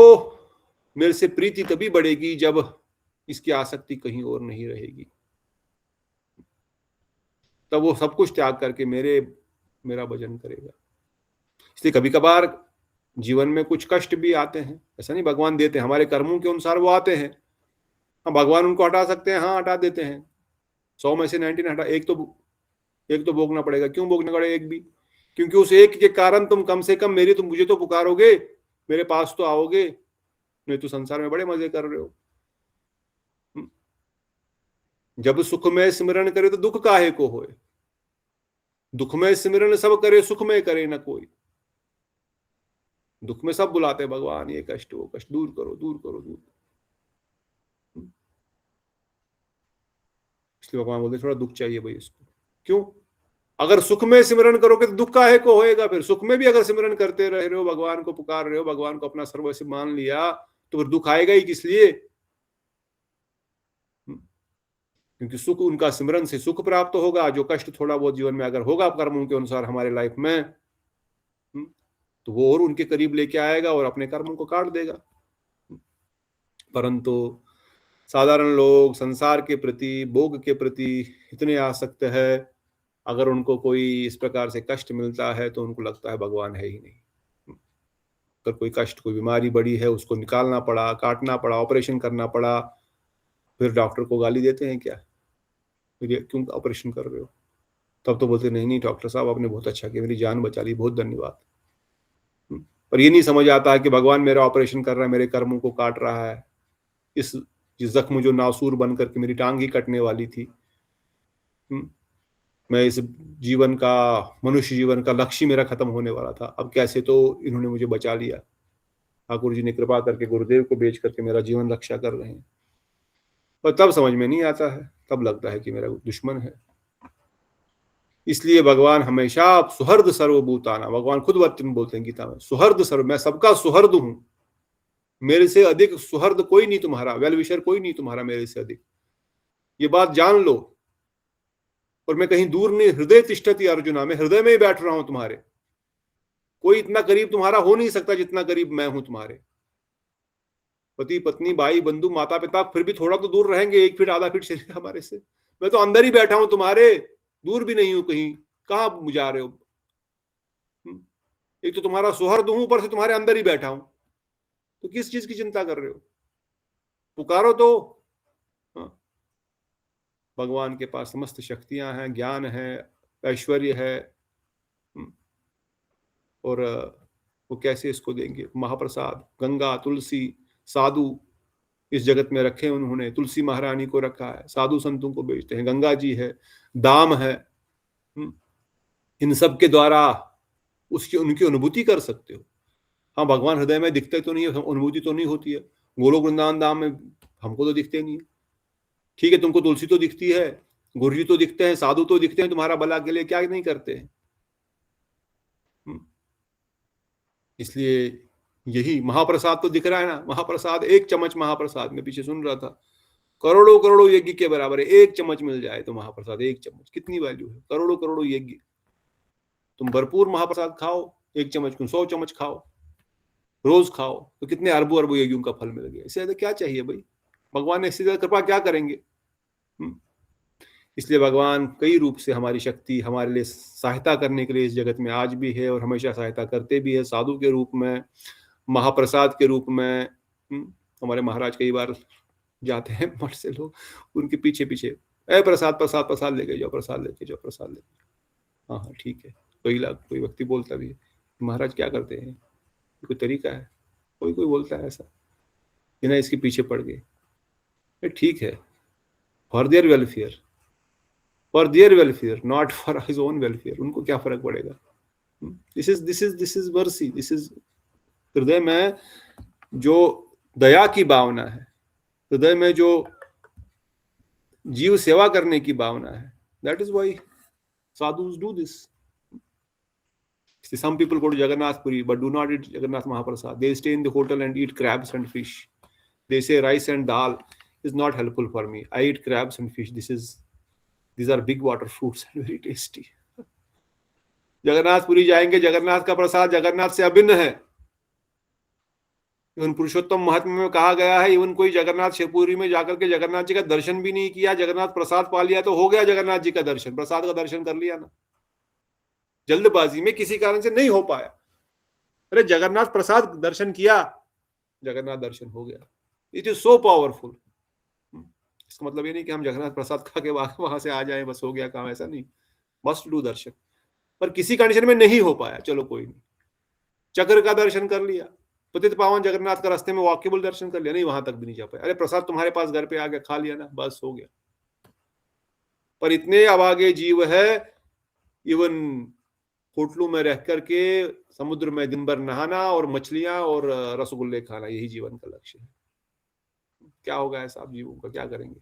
मेरे से प्रीति तभी बढ़ेगी जब इसकी आसक्ति कहीं और नहीं रहेगी। तब वो सब कुछ त्याग करके मेरा भजन करेगा। इसलिए कभी कभार जीवन में कुछ कष्ट भी आते हैं, ऐसा नहीं भगवान देते हैं, हमारे कर्मों के अनुसार वो आते हैं। हाँ भगवान उनको हटा सकते हैं, हाँ हटा देते हैं। 100 में से 99 हटा, एक तो भोगना पड़ेगा। क्यों भोगना पड़ेगा एक भी? क्योंकि उस एक के कारण तुम कम से कम तुम मुझे तो पुकारोगे, मेरे पास तो आओगे, नहीं तो संसार में बड़े मजे कर रहे हो। जब सुख में सिमरन करे तो दुख काहे को होए, दुख में सिमरन सब करे, सुख में करे न कोई। दुख में सब बुलाते भगवान, ये कष्ट वो कष्ट दूर करो दूर करो दूर। इसलिए भगवान बोलते थोड़ा दुख चाहिए भाई इसको। क्यों? अगर सुख में सिमरन करोगे तो दुख काहे को होएगा? फिर सुख में भी अगर सिमरन करते रह रहे हो, भगवान को पुकार रहे हो, भगवान को अपना सर्वस्व मान लिया, तो फिर दुख आएगा ही किस लिए? क्योंकि सुख, उनका सिमरन से सुख प्राप्त होगा। जो कष्ट थोड़ा बहुत जीवन में अगर होगा कर्मों के अनुसार हमारे लाइफ में, तो वो और उनके करीब लेके आएगा और अपने कर्मों को काट देगा। परंतु साधारण लोग संसार के प्रति, भोग के प्रति इतने आसक्त है, अगर उनको कोई इस प्रकार से कष्ट मिलता है तो उनको लगता है भगवान है ही नहीं। अगर कोई कष्ट, कोई बीमारी बड़ी है, उसको निकालना पड़ा, काटना पड़ा, ऑपरेशन करना पड़ा, फिर डॉक्टर को गाली देते हैं क्या, फिर क्यों ऑपरेशन कर रहे हो? तब तो बोलते नहीं डॉक्टर साहब आपने बहुत अच्छा किया, मेरी जान बचा ली, बहुत धन्यवाद। पर ये नहीं समझ आता है कि भगवान मेरा ऑपरेशन कर रहा है, मेरे कर्मों को काट रहा है। इस जिस जख्म जो नासूर बन करके मेरी टांग ही कटने वाली थी। मैं इस जीवन का, मनुष्य जीवन का लक्ष्य मेरा खत्म होने वाला था। अब कैसे तो इन्होंने मुझे बचा लिया, ठाकुर जी ने कृपा करके गुरुदेव को बेच करके मेरा जीवन रक्षा कर रहे हैं। पर तब समझ में नहीं आता है, तब लगता है कि मेरा दुश्मन है। इसलिए भगवान हमेशा सुहृद सर्वभूताना, भगवान खुद वचन बोलते हैं गीता में, सुहृद सर्व, मैं सबका सुहृद हूं, मेरे से अधिक सुहृद कोई नहीं तुम्हारा, वेल विशर कोई नहीं तुम्हारा मेरे से अधिक, ये बात जान लो। और मैं कहीं दूर नहीं, हृदय तिष्ठति अर्जुना, मैं हृदय में ही बैठ रहा हूं तुम्हारे, कोई इतना करीब तुम्हारा हो नहीं सकता जितना करीब मैं हूं तुम्हारे। पति पत्नी भाई बंधु माता पिता फिर भी थोड़ा तो दूर रहेंगे, 1 फीट आधा फीट शरीर हमारे से, मैं तो अंदर ही बैठा हूं तुम्हारे, दूर भी नहीं हूं कहीं, कहां जा रहे हो। एक तो तुम्हारा सुहृद हूं, ऊपर से तुम्हारे अंदर ही बैठा हूं, तो किस चीज की चिंता कर रहे हो, पुकारो तो। भगवान के पास समस्त शक्तियां हैं, ज्ञान है, ऐश्वर्य है, और वो कैसे इसको देंगे। महाप्रसाद, गंगा, तुलसी, साधु इस जगत में रखे उन्होंने, तुलसी महारानी को रखा है, साधु संतों को बेचते हैं, गंगा जी है, दाम है, इन सब के द्वारा उसकी उनकी अनुभूति कर सकते हो। हाँ, भगवान हृदय में दिखते तो नहीं है, अनुभूति तो नहीं होती है। गोलोक वृंदावन धाम में हमको तो दिखते नहीं है, ठीक है, तुमको तुलसी तो दिखती है, गुरु जी तो दिखते हैं, साधु तो दिखते हैं, तुम्हारा भला के लिए क्या नहीं करते हैं। इसलिए यही महाप्रसाद तो दिख रहा है ना, महाप्रसाद, 1 चम्मच महाप्रसाद में पीछे सुन रहा था, करोड़ों करोड़ों यज्ञ के बराबर है। 1 चम्मच मिल जाए तो महाप्रसाद, 1 चम्मच कितनी वैल्यू है, करोड़ों करोड़ों यज्ञ। तुम भरपूर महाप्रसाद खाओ, 1 चम्मच क्यों, 100 चम्मच खाओ, रोज खाओ, तो कितने अरबों अरबों यज्ञों का फल मिल गया। इससे ज्यादा क्या चाहिए भाई, भगवान ने इससे ज्यादा कृपा क्या करेंगे। इसलिए भगवान कई रूप से हमारी शक्ति, हमारे लिए सहायता करने के लिए इस जगत में आज भी है और हमेशा सहायता करते भी है, साधु के रूप में, महाप्रसाद के रूप में। हमारे महाराज कई बार जाते हैं मठ से लोग, उनके पीछे पीछे, ए प्रसाद प्रसाद प्रसाद लेके जाओ, प्रसाद लेके जाओ, प्रसाद लेके। हाँ हाँ ठीक है, कोई व्यक्ति बोलता भी है, महाराज क्या करते हैं, कोई तरीका है, कोई बोलता है ऐसा, बिना इसके पीछे पड़ गए। ठीक है, for their welfare, for their welfare, not for his own welfare, उनको क्या फर्क पड़ेगा। This is mercy, this is हृदय में जो दया की भावना है, हृदय में जो जीव सेवा करने की भावना है, that is why sadhus do this. See, some people go to Jagannath Puri but do not eat Jagannath Mahaprasad. They stay in the hotel and eat crabs and fish. They say rice and dal is not helpful for me. I eat crabs and fish. These are big water fruits and very tasty. Jagannath Puri जाएंगे, जगन्नाथ का प्रसाद जगन्नाथ से अभिन्न है। Even पुरुषोत्तम महात्म्य में कहा गया है, इवन कोई जगन्नाथ शिवपुरी में जाकर के जगन्नाथ जी का दर्शन भी नहीं किया, जगन्नाथ प्रसाद पा लिया तो हो गया जगन्नाथ जी का दर्शन, प्रसाद का दर्शन कर लिया ना, जल्दबाजी में किसी कारण से नहीं हो पाया। अरे जगन्नाथ प्रसाद दर्शन किया, जगन्नाथ दर्शन हो गया। It is so powerful. इसका मतलब ये नहीं कि हम जगन्नाथ प्रसाद खा के वहां से आ जाए, बस हो गया काम, ऐसा नहीं, मस्ट डू दर्शन। पर किसी कंडीशन में नहीं हो पाया, चलो कोई नहीं, चक्र का दर्शन कर लिया, पतित पावन जगन्नाथ का रास्ते में वॉकेबल दर्शन कर लिया, नहीं वहां तक भी नहीं जा पाया। अरे प्रसाद तुम्हारे पास घर पे आ गया, खा लिया ना, बस हो गया। पर इतने अभागे जीव है, इवन होटलों में रह करके समुद्र में दिन भर नहाना और मछलियां और रसगुल्ले खाना, यही जीवन का लक्ष्य है। क्या होगा ऐसा आप जीवों का, क्या करेंगे।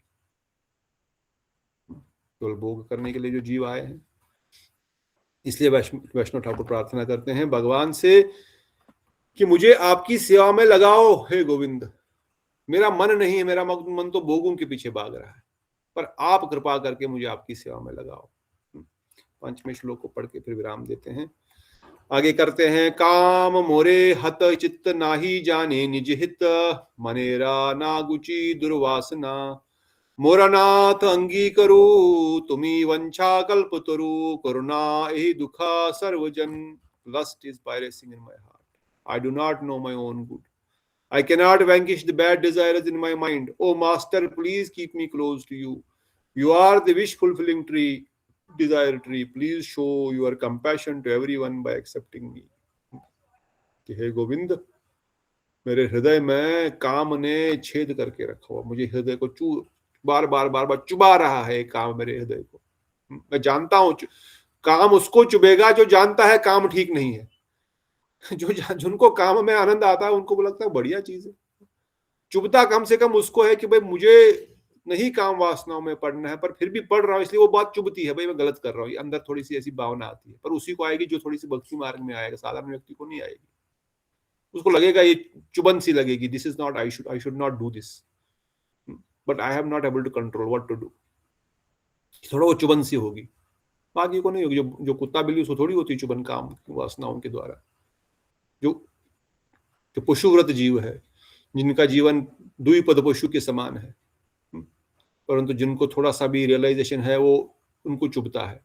केवल भोग करने के लिए जो जीव आए हैं। इसलिए वैष्णव ठाकुर प्रार्थना करते हैं भगवान से कि मुझे आपकी सेवा में लगाओ हे गोविंद। मेरा मन नहीं है, मेरा मन तो भोगों के पीछे भाग रहा है, पर आप कृपा करके मुझे आपकी सेवा में लगाओ। 5वें श्लोक को पढ़ के फिर विराम देते हैं, आगे करते हैं। काम मोरे हत चित्त नाही जाने निज हित, मनेरा नागुची दुर्वासना, मोरनाथ अंगीकरु तुम्ही वंशा कल्पतरु, करुणा एहि दुखा सर्वजन। Lust is piracy in my heart. I do not know my own good. I cannot vanquish the bad desires in my mind. Oh Master, please keep me close to you. You are the wish-fulfilling tree, desire tree. Please show your compassion to everyone by accepting me. हे गोविंद, मेरे हृदय में काम ने छेद करके रखा हुआ, मुझे हृदय को बार बार बार बार चुबा रहा है काम मेरे हृदय को। मैं जानता हूं काम उसको चुभेगा जो जानता है काम ठीक नहीं है। जिनको काम में आनंद आता है उनको लगता है बढ़िया चीज है। चुभता कम से कम उसको है कि भाई मुझे नहीं काम वासनाओं में पढ़ना है, पर फिर भी पढ़ रहा हूं, इसलिए वो बात चुभती है, भाई मैं गलत कर रहा हूँ, अंदर थोड़ी सी ऐसी भावना आती है। पर उसी को आएगी जो थोड़ी सी भक्ति मार्ग में आएगा, साधारण व्यक्ति को नहीं आएगी। उसको लगेगा, ये चुभन सी लगेगी, this is not, I should not do this, but I have not able to control what to do. थोड़ा वो चुभन सी होगी, बाकी को नहीं होगी। जो कुत्ता बिल्ली उसको थोड़ी होती चुभन काम वासनाओं के द्वारा। जो पशुव्रत जीव है, जिनका जीवन द्विपद पशु के समान है, परंतु जिनको थोड़ा सा भी रियलाइजेशन है वो उनको चुभता है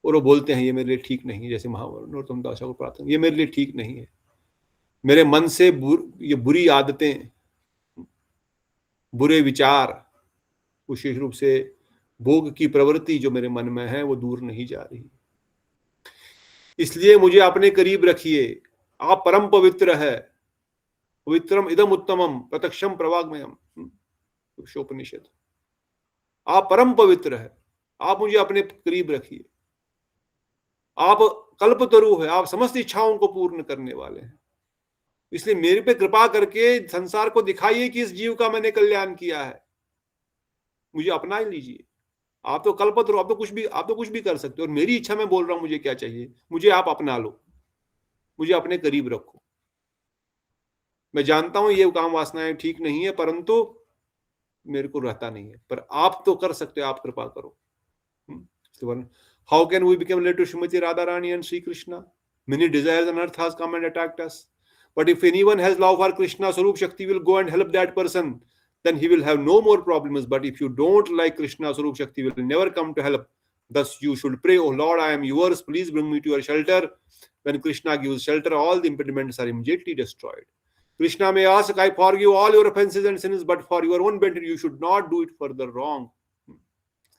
और वो बोलते हैं ये मेरे लिए ठीक नहीं है। जैसे नरोत्तम दास को प्रार्थना, ये मेरे लिए ठीक नहीं है, मेरे मन से ये बुरी आदतें, बुरे विचार, विशेष रूप से भोग की प्रवृत्ति जो मेरे मन में है वो दूर नहीं जा रही, इसलिए मुझे अपने करीब रखिए। आप परम पवित्र है, पवित्रम इदम उत्तमम प्रत्यक्षम प्रवाग्मयम, उपनिषद। आप परम पवित्र है, आप मुझे अपने करीब रखिए। आप कल्पतरु है, आप समस्त इच्छाओं को पूर्ण करने वाले हैं, इसलिए मेरे पे कृपा करके संसार को दिखाइए कि इस जीव का मैंने कल्याण किया है, मुझे अपना ही लीजिए। आप तो कल्पतरु, आप तो कुछ भी कर सकते हो, और मेरी इच्छा में बोल रहा हूं मुझे क्या चाहिए, मुझे आप अपना लो, मुझे अपने करीब रखो। मैं जानता हूं ये काम वासनाएं ठीक नहीं है, परंतु मेरे को रहता नहीं है, पर आप तो कर सकते हो, आप कृपा करो। How can we become related to Srimati Radharani and Sri Krishna? Many desires on earth has come and attacked us. But if anyone has love for Krishna, Swarup Shakti will go and help that person. Then he will have no more problems. But if you don't like Krishna, Swarup Shakti will never come to help. Thus you should pray, oh Lord, I am yours. Please bring me to your shelter. When Krishna gives shelter, all the impediments are immediately destroyed. Krishna may ask, I forgive all your offenses and sins, but for your own benefit, you should not do it further wrong.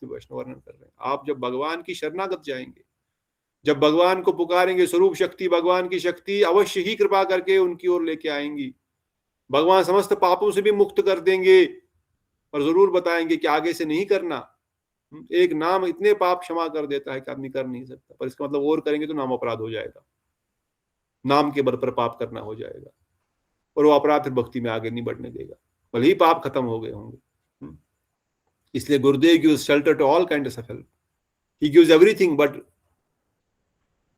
वैष्णव वर्णन कर रहे हैं। आप जब भगवान की शरणागत जाएंगे, जब भगवान को पुकारेंगे, स्वरूप शक्ति, भगवान की शक्ति अवश्य ही कृपा करके उनकी ओर लेके आएंगी। भगवान समस्त पापों से भी मुक्त कर देंगे और जरूर बताएंगे कि आगे से नहीं करना। एक नाम इतने पाप क्षमा कर देता है कि आदमी कर नहीं सकता, पर इसका मतलब और करेंगे तो नाम अपराध हो जाएगा, नाम के बल पर पाप करना हो जाएगा, और वो अपराध फिर भक्ति में आगे नहीं बढ़ने देगा, भले ही पाप खत्म हो गए होंगे। इसलिए गुरुदेव gives shelter to all kinds of help. He gives everything, but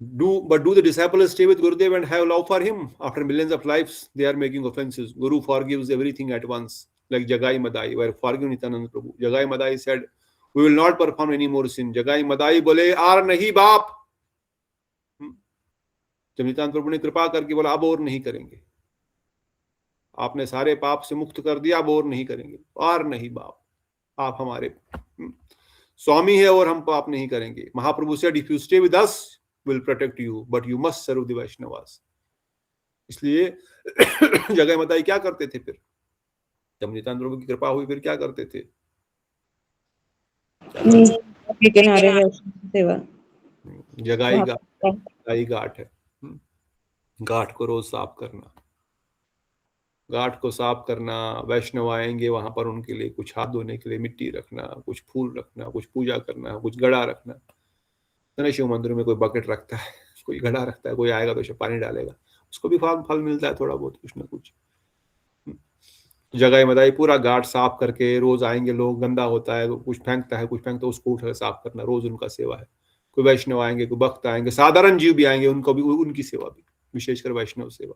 do the disciples stay with Gurudev and have love for him? After millions of lives, they are making offenses. Guru forgives everything at once, like Jagai Madai, where forgive Nityananda Prabhu. Jagai Madai said, we will not perform any more sin. Jagai Madai बोले are नहीं बाप। जब नित्यानंद प्रभु ने कृपा करके बोला अब और नहीं करेंगे, आपने सारे पाप से मुक्त कर दिया, अब और नहीं करेंगे, आर नहीं बाप, आप हमारे स्वामी है और हम पाप नहीं करेंगे। महाप्रभु said, if you stay with us, we'll protect you, but you must serve the Vaishnavas. इसलिए जगह मताई क्या करते थे फिर, जब नित्यानंद प्रभु की कृपा हुई फिर क्या करते थे? जगाई घाट है, घाट को रोज साफ करना, घाट को साफ करना। वैष्णव आएंगे वहां पर उनके लिए कुछ हाथ धोने के लिए मिट्टी रखना, कुछ फूल रखना, कुछ पूजा करना, कुछ घड़ा रखना। शिव मंदिर में कोई बकेट रखता है, कोई घड़ा रखता है, कोई आएगा तो पानी डालेगा, उसको भी फल मिलता है थोड़ा बहुत, कुछ ना कुछ। जगह मदाई पूरा घाट साफ करके रोज आएंगे लोग, गंदा होता है, कुछ फेंकता है, उसको उठा साफ करना, रोज उनका सेवा है। कोई वैष्णव आएंगे, कोई भक्त आएंगे, साधारण जीव भी आएंगे, उनको भी उनकी सेवा भी, विशेषकर वैष्णव सेवा।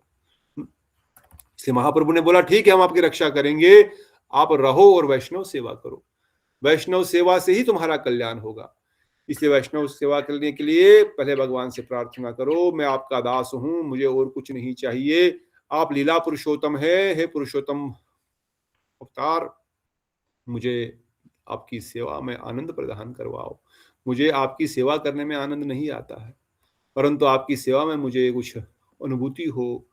इसलिए महाप्रभु ने बोला ठीक है हम आपकी रक्षा करेंगे, आप रहो और वैष्णव सेवा करो, वैष्णव सेवा से ही तुम्हारा कल्याण होगा। इसलिए वैष्णव सेवा करने के लिए पहले भगवान से प्रार्थना करो, मैं आपका दास हूं, मुझे और कुछ नहीं चाहिए, आप लीला पुरुषोत्तम है, हे पुरुषोत्तम अवतार, मुझे आपकी सेवा में आनंद प्रदान करवाओ। मुझे आपकी सेवा करने में आनंद नहीं आता है, परंतु आपकी सेवा में मुझे कुछ अनुभूति हो,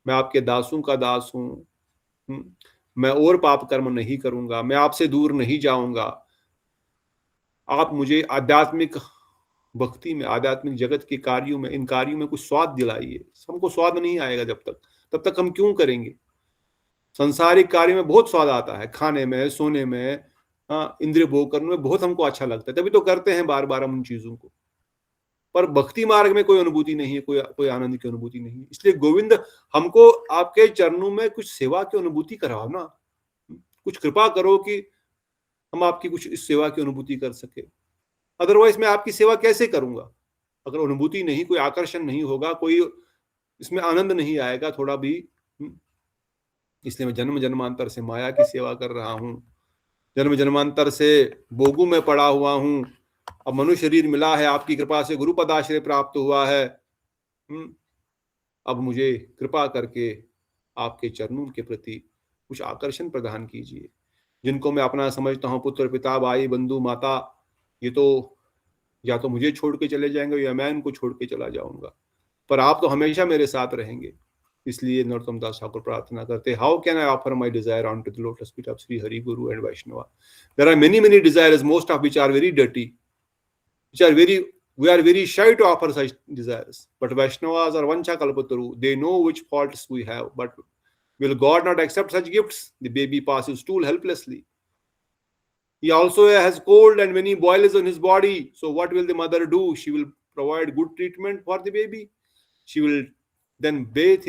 मैं आपके दासों का दास हूं, मैं और पाप कर्म नहीं करूंगा, मैं आपसे दूर नहीं जाऊंगा। आप मुझे आध्यात्मिक भक्ति में, आध्यात्मिक जगत के कार्यों में, इन कार्यों में कुछ स्वाद दिलाइए। हमको स्वाद नहीं आएगा जब तक, तब तक हम क्यों करेंगे? संसारिक कार्य में बहुत स्वाद आता है, खाने में, सोने में, इंद्रिय भोग करने में बहुत हमको अच्छा लगता है, तभी तो करते हैं बार बार हम उन चीजों को। पर भक्ति मार्ग में कोई अनुभूति नहीं है, कोई आनंद की अनुभूति नहीं है। इसलिए गोविंद हमको आपके चरणों में कुछ सेवा की अनुभूति कराओ ना, कुछ कृपा करो कि हम आपकी कुछ इस सेवा की अनुभूति कर सके। अदरवाइज मैं आपकी सेवा कैसे करूंगा? अगर अनुभूति नहीं, कोई आकर्षण नहीं होगा, कोई इसमें आनंद नहीं आएगा थोड़ा भी। इसलिए मैं जन्म जन्मांतर से माया की सेवा कर रहा हूं, जन्म जन्मांतर से भोगों में पड़ा हुआ हूं। अब मनुष्य शरीर मिला है, आपकी कृपा से गुरु पदाश्रय प्राप्त हुआ है। अब मुझे कृपा करके आपके चरणों के प्रति कुछ आकर्षण प्रदान कीजिए। जिनको मैं अपना समझता हूँ, पुत्र, पिता, भाई, बंधु, माता, ये तो या तो मुझे छोड़ के चले जाएंगे या मैं इनको छोड़ के चला जाऊंगा, पर आप तो हमेशा मेरे साथ रहेंगे। इसलिए नरोत्तम दास ठाकुर प्रार्थना करते, how can I offer my desire on to the lotus feet of Shri Hari guru and Vaishnava? There are many desires, most of which are very dirty, which are very, we are very shy to offer such desires. But Vaishnavas are vancha kalpataru, they know which faults we have, but will God not accept such gifts? The baby passes stool helplessly. He also has cold and many boils on his body. So what will the mother do? She will provide good treatment for the baby. She will then bathe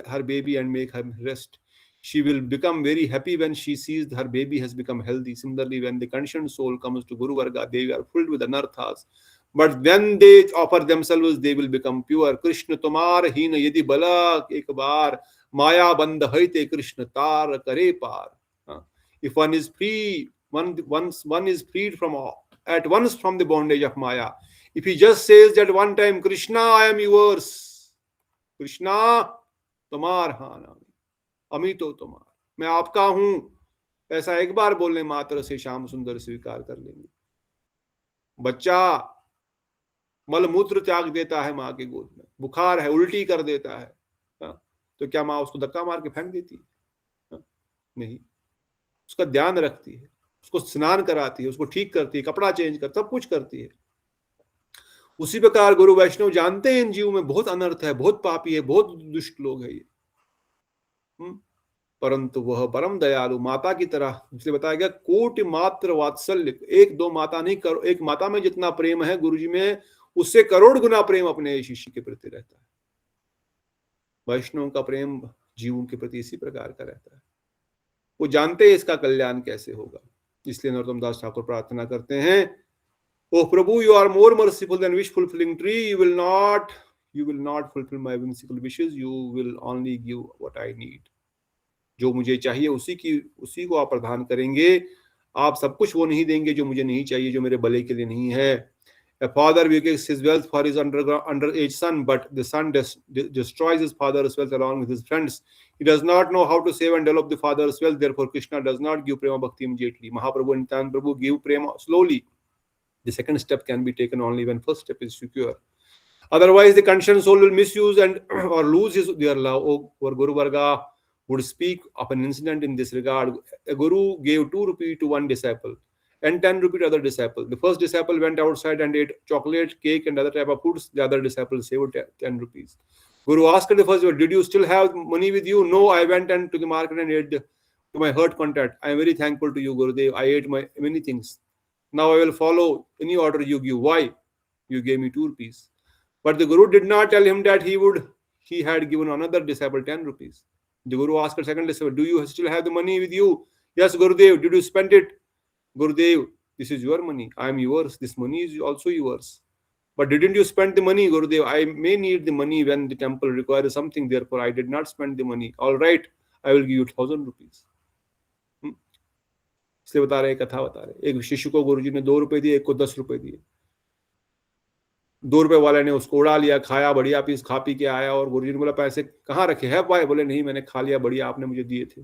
her baby and make him rest. She will become very happy when she sees her baby has become healthy. Similarly, when the conditioned soul comes to Guru Varga, they are filled with anarthas. But when they offer themselves, they will become pure. Krishna tomar hina yadi bala ek baar, maya band haite Krishna tar kare par. If one is free, once one is freed at once from the bondage of Maya. If he just says that one time, Krishna, I am yours, Krishna, तुम्हार हाना, अमितो तुम्हार, मैं आपका हूं, ऐसा एक बार बोलने मात्र से श्याम सुंदर स्वीकार कर लेंगे। बच्चा मलमूत्र त्याग देता है माँ के गोद में, बुखार है, उल्टी कर देता है, तो क्या माँ उसको धक्का मार के फेंक देती है? नहीं, उसका ध्यान रखती है, उसको स्नान कराती है, उसको ठीक करती है, कपड़ा चेंज कर, सब कुछ करती है। उसी प्रकार गुरु वैष्णव जानते हैं इन जीव में बहुत अनर्थ है, बहुत पापी है, बहुत दुष्ट लोग है ये, परंतु वह परम दयालु माता की तरह, इसलिए बताया गया कोटि मात्र वात्सल्य, एक दो माता नहीं, करो एक माता में जितना प्रेम है गुरु जी में, उससे करोड़ गुना प्रेम अपने शिष्य के प्रति रहता है। वैष्णव का प्रेम जीवों के प्रति इसी प्रकार का रहता है। वो जानते हैं इसका कल्याण कैसे होगा। इसलिए नरोत्तम दास ठाकुर प्रार्थना करते हैं, ओ प्रभु, you are more merciful than wish fulfilling tree, you will not fulfill my whimsical wishes, you will only give what I need. जो मुझे चाहिए उसी को आप प्रदान करेंगे, आप सब कुछ वो नहीं देंगे जो मुझे नहीं चाहिए, जो मेरे भले के लिए नहीं है। A father gives his wealth for his underage son, but the son destroys his father's wealth along with his friends. He does not know how to save and develop the father's wealth. Therefore, Krishna does not give prema bhakti immediately. Mahaprabhu and Nityananda Prabhu give prema slowly. The second step can be taken only when first step is secure. Otherwise, the conditioned soul will misuse or lose their love. Or Guru Varga would speak of an incident in this regard. A guru gave 2 rupees to one disciple and 10 rupees to other disciple. The first disciple went outside and ate chocolate, cake and other type of foods. The other disciple saved 10 rupees. Guru asked the first, did you still have money with you? No, I went to the market and ate to my heart content. I am very thankful to you, Gurudev. I ate many things. Now I will follow any order you give. Why? You gave me 2 rupees. But the Guru did not tell him that he had given another disciple 10 rupees. The Guru asked the second disciple, do you still have the money with you? Yes, Gurudev. Did you spend it? Gurudev, this is your money. I am yours. This money is also yours. But didn't you spend the money, Gurudev? I may need the money when the temple requires something. Therefore, I did not spend the money. All right, I will give you 1,000 rupees. इसलिए बता रहे, कथा बता रहे, एक शिष्य को गुरुजी ने 2 रुपए दिए, एक को 10 रुपए दिए। 2 रुपए वाले ने उसको उड़ा लिया, खाया, बढ़िया पीस खा पी के आया, और गुरुजी ने बोला पैसे कहाँ रखे हैं भाई? बोले नहीं, मैंने खा लिया, बढ़िया आपने मुझे दिए थे।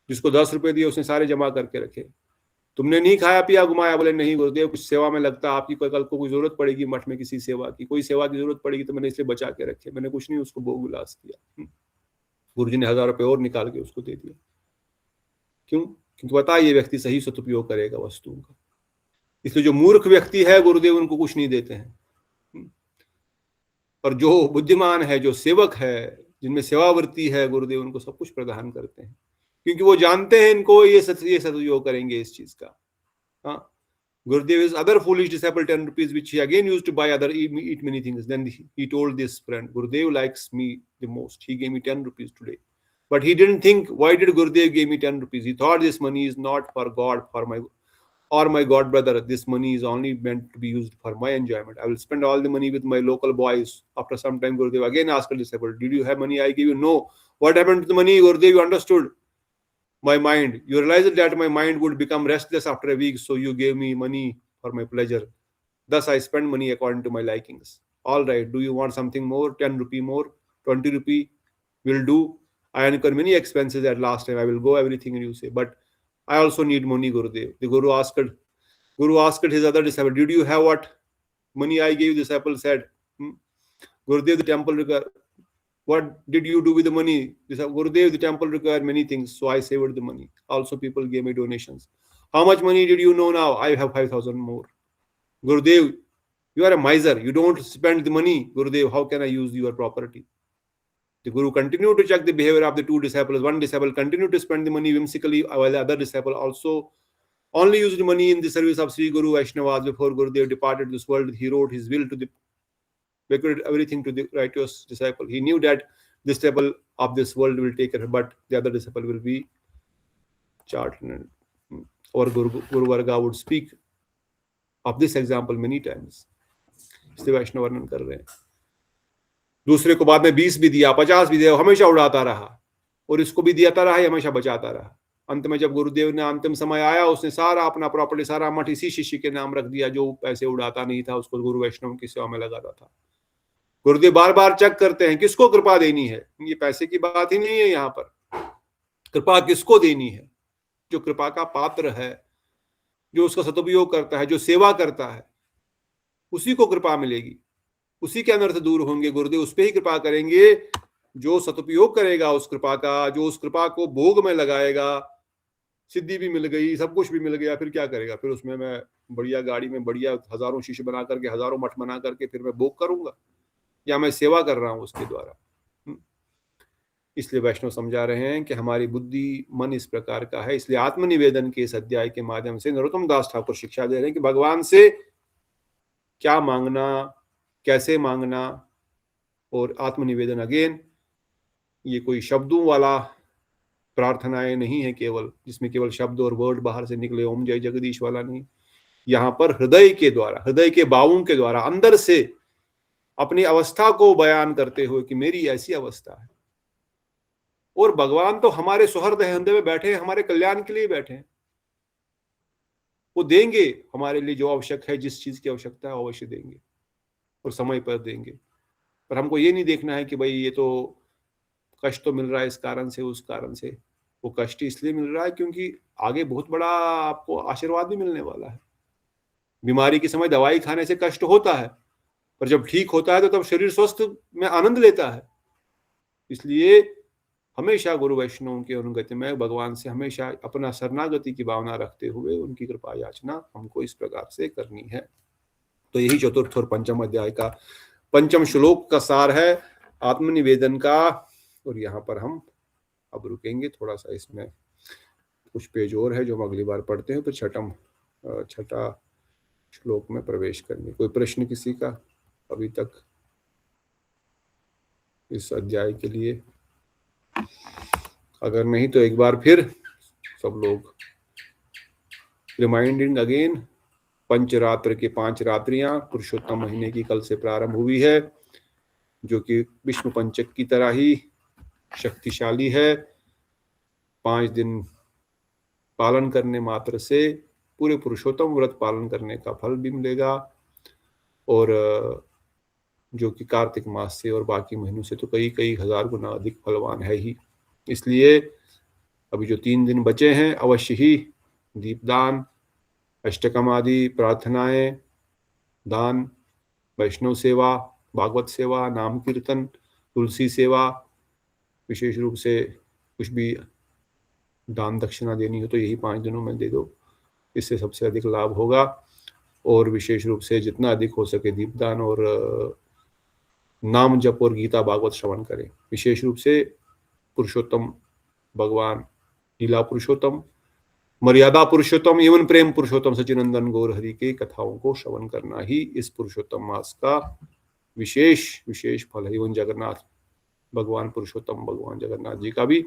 जिसको 10 रुपए दिए उसने सारे जमा करके रखे। तुमने नहीं खाया पिया घुमाया? बोले नहीं गुरुदेव, कुछ सेवा में लगता, आपकी कल को कोई जरूरत पड़ेगी, मठ में किसी सेवा की, कोई सेवा की जरूरत पड़ेगी, तो मैंने इसलिए बचा के रखे, मैंने कुछ नहीं उसको भोग विलास किया। गुरुजी ने 1000 रुपए और निकाल के उसको दे दिया। क्यों? क्योंकि पता है ये व्यक्ति सही सदुपयोग करेगा वस्तुओं का। इसलिए जो मूर्ख व्यक्ति है गुरुदेव उनको कुछ नहीं देते हैं, और जो बुद्धिमान है, जो सेवक है, जिनमें सेवावृत्ति है, गुरुदेव उनको सब कुछ प्रदान करते हैं, क्योंकि वो जानते हैं इनको ये सदुपयोग करेंगे इस चीज का। हाँ, Gurudev is other foolish disciple 10 rupees which he again used to buy other eat many things. Then he told this friend, Gurudev likes me the most. He gave me 10 rupees today. But he didn't think, why did Gurudev give me 10 rupees? He thought this money is not for God, for my god brother. This money is only meant to be used for my enjoyment. I will spend all the money with my local boys. After some time, Gurudev again asked the disciple, did you have money I gave you? No. What happened to the money? Gurudev, you understood. My mind, you realized that my mind would become restless after a week, so you gave me money for my pleasure. Thus I spend money according to my likings. All right, do you want something more? 10 rupee more, 20 rupee will do. I incur many expenses at last time. I will go everything, and you say, but I also need money, Gurudev. The Guru asked his other disciple, did you have what money I gave? The disciple said, Gurudev, the temple require. What did you do with the money? Gurudev, the temple required many things, so I saved the money. Also, people gave me donations. How much money did you know now? I have 5,000 more. Gurudev, you are a miser. You don't spend the money. Gurudev, how can I use your property? The Guru continued to check the behavior of the two disciples. One disciple continued to spend the money whimsically, while the other disciple also only used money in the service of Sri Guru Vaishnavas. Before Gurudev departed this world, he wrote his will to the recorded everything to the righteous disciple. He knew that this disciple of this world will take care, but the other disciple will be charted. Or Guru Varga would speak of this example many times. इसलिए वैष्णव वर्णन कर रहे हैं। दूसरे को बाद में 20 भी दिया, 50 भी दिया, हमेशा उड़ाता रहा, और इसको भी दियाता रहा, हमेशा बचाता रहा। अंत में जब गुरुदेव ने अंतिम समय आया, उसने सारा अपना प्रॉपर्टी, सारा मठ इसी शिष्य के नाम रख दिया जो पैसे उड़ाता नहीं था, उसको गुरु वैष्णव की सेवा में लगाता था। गुरुदेव बार बार चेक करते हैं किसको कृपा देनी है। ये पैसे की बात ही नहीं है, यहाँ पर कृपा किसको देनी है? जो कृपा का पात्र है, जो उसका सदुपयोग करता है, जो सेवा करता है, उसी को कृपा मिलेगी, उसी के अनर्थ दूर होंगे। गुरुदेव उस पर ही कृपा करेंगे जो सदुपयोग करेगा उस कृपा का, जो उस कृपा को भोग में लगाएगा। सिद्धि भी मिल गई, सब कुछ भी मिल गया, फिर क्या करेगा? फिर उसमें मैं बढ़िया गाड़ी में बढ़िया हजारों शिष्य बना करके, हजारों मठ बना करके फिर मैं भोग करूंगा, या मैं सेवा कर रहा हूं उसके द्वारा? इसलिए वैष्णव समझा रहे हैं कि हमारी बुद्धि, मन इस प्रकार का है। इसलिए आत्मनिवेदन के इस अध्याय के माध्यम से नरोत्तम दास ठाकुर शिक्षा दे रहे हैं कि भगवान से क्या मांगना, कैसे मांगना। और आत्मनिवेदन अगेन ये कोई शब्दों वाला प्रार्थनाएं नहीं है केवल, जिसमें केवल शब्द और वर्ड बाहर से निकले, ओम जय जगदीश वाला नहीं। यहाँ पर हृदय के द्वारा, हृदय के भावों के द्वारा, अंदर से अपनी अवस्था को बयान करते हुए कि मेरी ऐसी अवस्था है। और भगवान तो हमारे सुहृद हृदय में बैठे हैं, हमारे कल्याण के लिए बैठे हैं। वो देंगे हमारे लिए जो आवश्यक है, जिस चीज की आवश्यकता है अवश्य देंगे, और समय पर देंगे। पर हमको ये नहीं देखना है कि भाई ये तो कष्ट तो मिल रहा है इस कारण से, उस कारण से। वो कष्ट इसलिए मिल रहा है क्योंकि आगे बहुत बड़ा आपको आशीर्वाद भी मिलने वाला है। बीमारी के समय दवाई खाने से कष्ट होता है, पर जब ठीक होता है तो तब शरीर स्वस्थ में आनंद लेता है। इसलिए हमेशा गुरु वैष्णव के अनुगति में भगवान से हमेशा अपना शरणागति की भावना रखते हुए उनकी कृपा याचना हमको इस प्रकार से करनी है। तो यही चतुर्थ और पंचम अध्याय का पंचम श्लोक का सार है आत्मनिवेदन का। और यहाँ पर हम अब रुकेंगे थोड़ा सा, इसमें कुछ पेज और है जो हम अगली बार पढ़ते हैं, फिर छठा श्लोक में प्रवेश करेंगे। कोई प्रश्न किसी का अभी तक इस अध्याय के लिए? अगर नहीं तो एक बार फिर सब लोग रिमाइंडिंग अगेन, पंचरात्र के 5 रात्रियां पुरुषोत्तम महीने की कल से प्रारंभ हुई है, जो कि विष्णु पंचक की तरह ही शक्तिशाली है। 5 दिन पालन करने मात्र से पूरे पुरुषोत्तम व्रत पालन करने का फल भी मिलेगा, और जो कि कार्तिक मास से और बाकी महीनों से तो कई हजार गुना अधिक फलवान है ही। इसलिए अभी जो 3 दिन बचे हैं अवश्य ही दीपदान, अष्टकम आदि प्रार्थनाएं, दान, वैष्णव सेवा, भागवत सेवा, नाम कीर्तन, तुलसी सेवा, विशेष रूप से कुछ भी दान दक्षिणा देनी हो तो यही 5 दिनों में दे दो, इससे सबसे अधिक लाभ होगा। और विशेष रूप से जितना अधिक हो सके दीपदान और नाम जप और गीता भागवत श्रवण करें। विशेष रूप से पुरुषोत्तम भगवान, लीला पुरुषोत्तम, मर्यादा पुरुषोत्तम एवं प्रेम पुरुषोत्तम सच्चिदानंद गौर हरि के कथाओं को श्रवण करना ही इस पुरुषोत्तम मास का विशेष फल है। एवं जगन्नाथ भगवान पुरुषोत्तम भगवान जगन्नाथ जी का भी,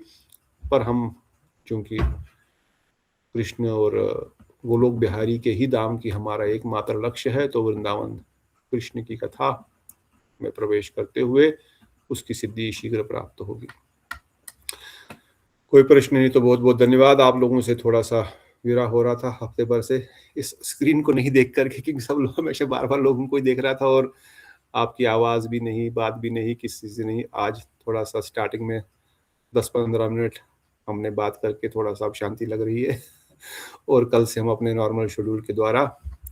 पर हम चूंकि कृष्ण और गोलोक बिहारी के ही धाम की हमारा एकमात्र लक्ष्य है, तो वृंदावन कृष्ण की कथा में प्रवेश करते हुए उसकी सिद्धि शीघ्र प्राप्त होगी। कोई प्रश्न नहीं तो बहुत बहुत धन्यवाद। आप लोगों से थोड़ा सा विरह हो रहा था हफ्ते भर से इस स्क्रीन को नहीं देख करके, क्योंकि सब लोग हमेशा बार बार लोगों को ही देख रहा था और आपकी आवाज भी नहीं, बात भी नहीं, किसी से नहीं। आज थोड़ा सा स्टार्टिंग में 10-15 मिनट हमने बात करके थोड़ा सा अब शांति लग रही है और कल से हम अपने नॉर्मल शेड्यूल के द्वारा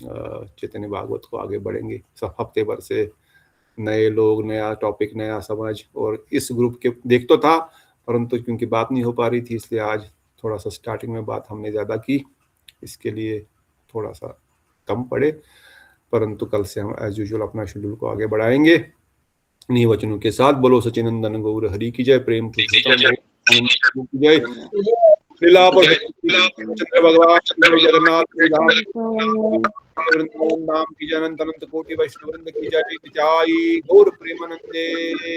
चैतन्य भागवत को आगे बढ़ेंगे। सब हफ्ते भर से नए लोग, नया टॉपिक, नया समझ, और इस ग्रुप के देख तो था परंतु क्योंकि बात नहीं हो पा रही थी इसलिए आज थोड़ा सा स्टार्टिंग में बात हमने ज़्यादा की, इसके लिए थोड़ा सा कम पड़े, परंतु कल से हम एज यूजुअल अपना शेड्यूल को आगे बढ़ाएंगे इन्हीं वचनों के साथ। बोलो सच्चिदानंद गौर हरि की जय, प्रेम की जय, लीला चंद्र भगवान जगन्नाथ नाम की जय, अनंत अनंत कोटि वैष्णव वृंद की जय, जय गौर प्रेमानंदे।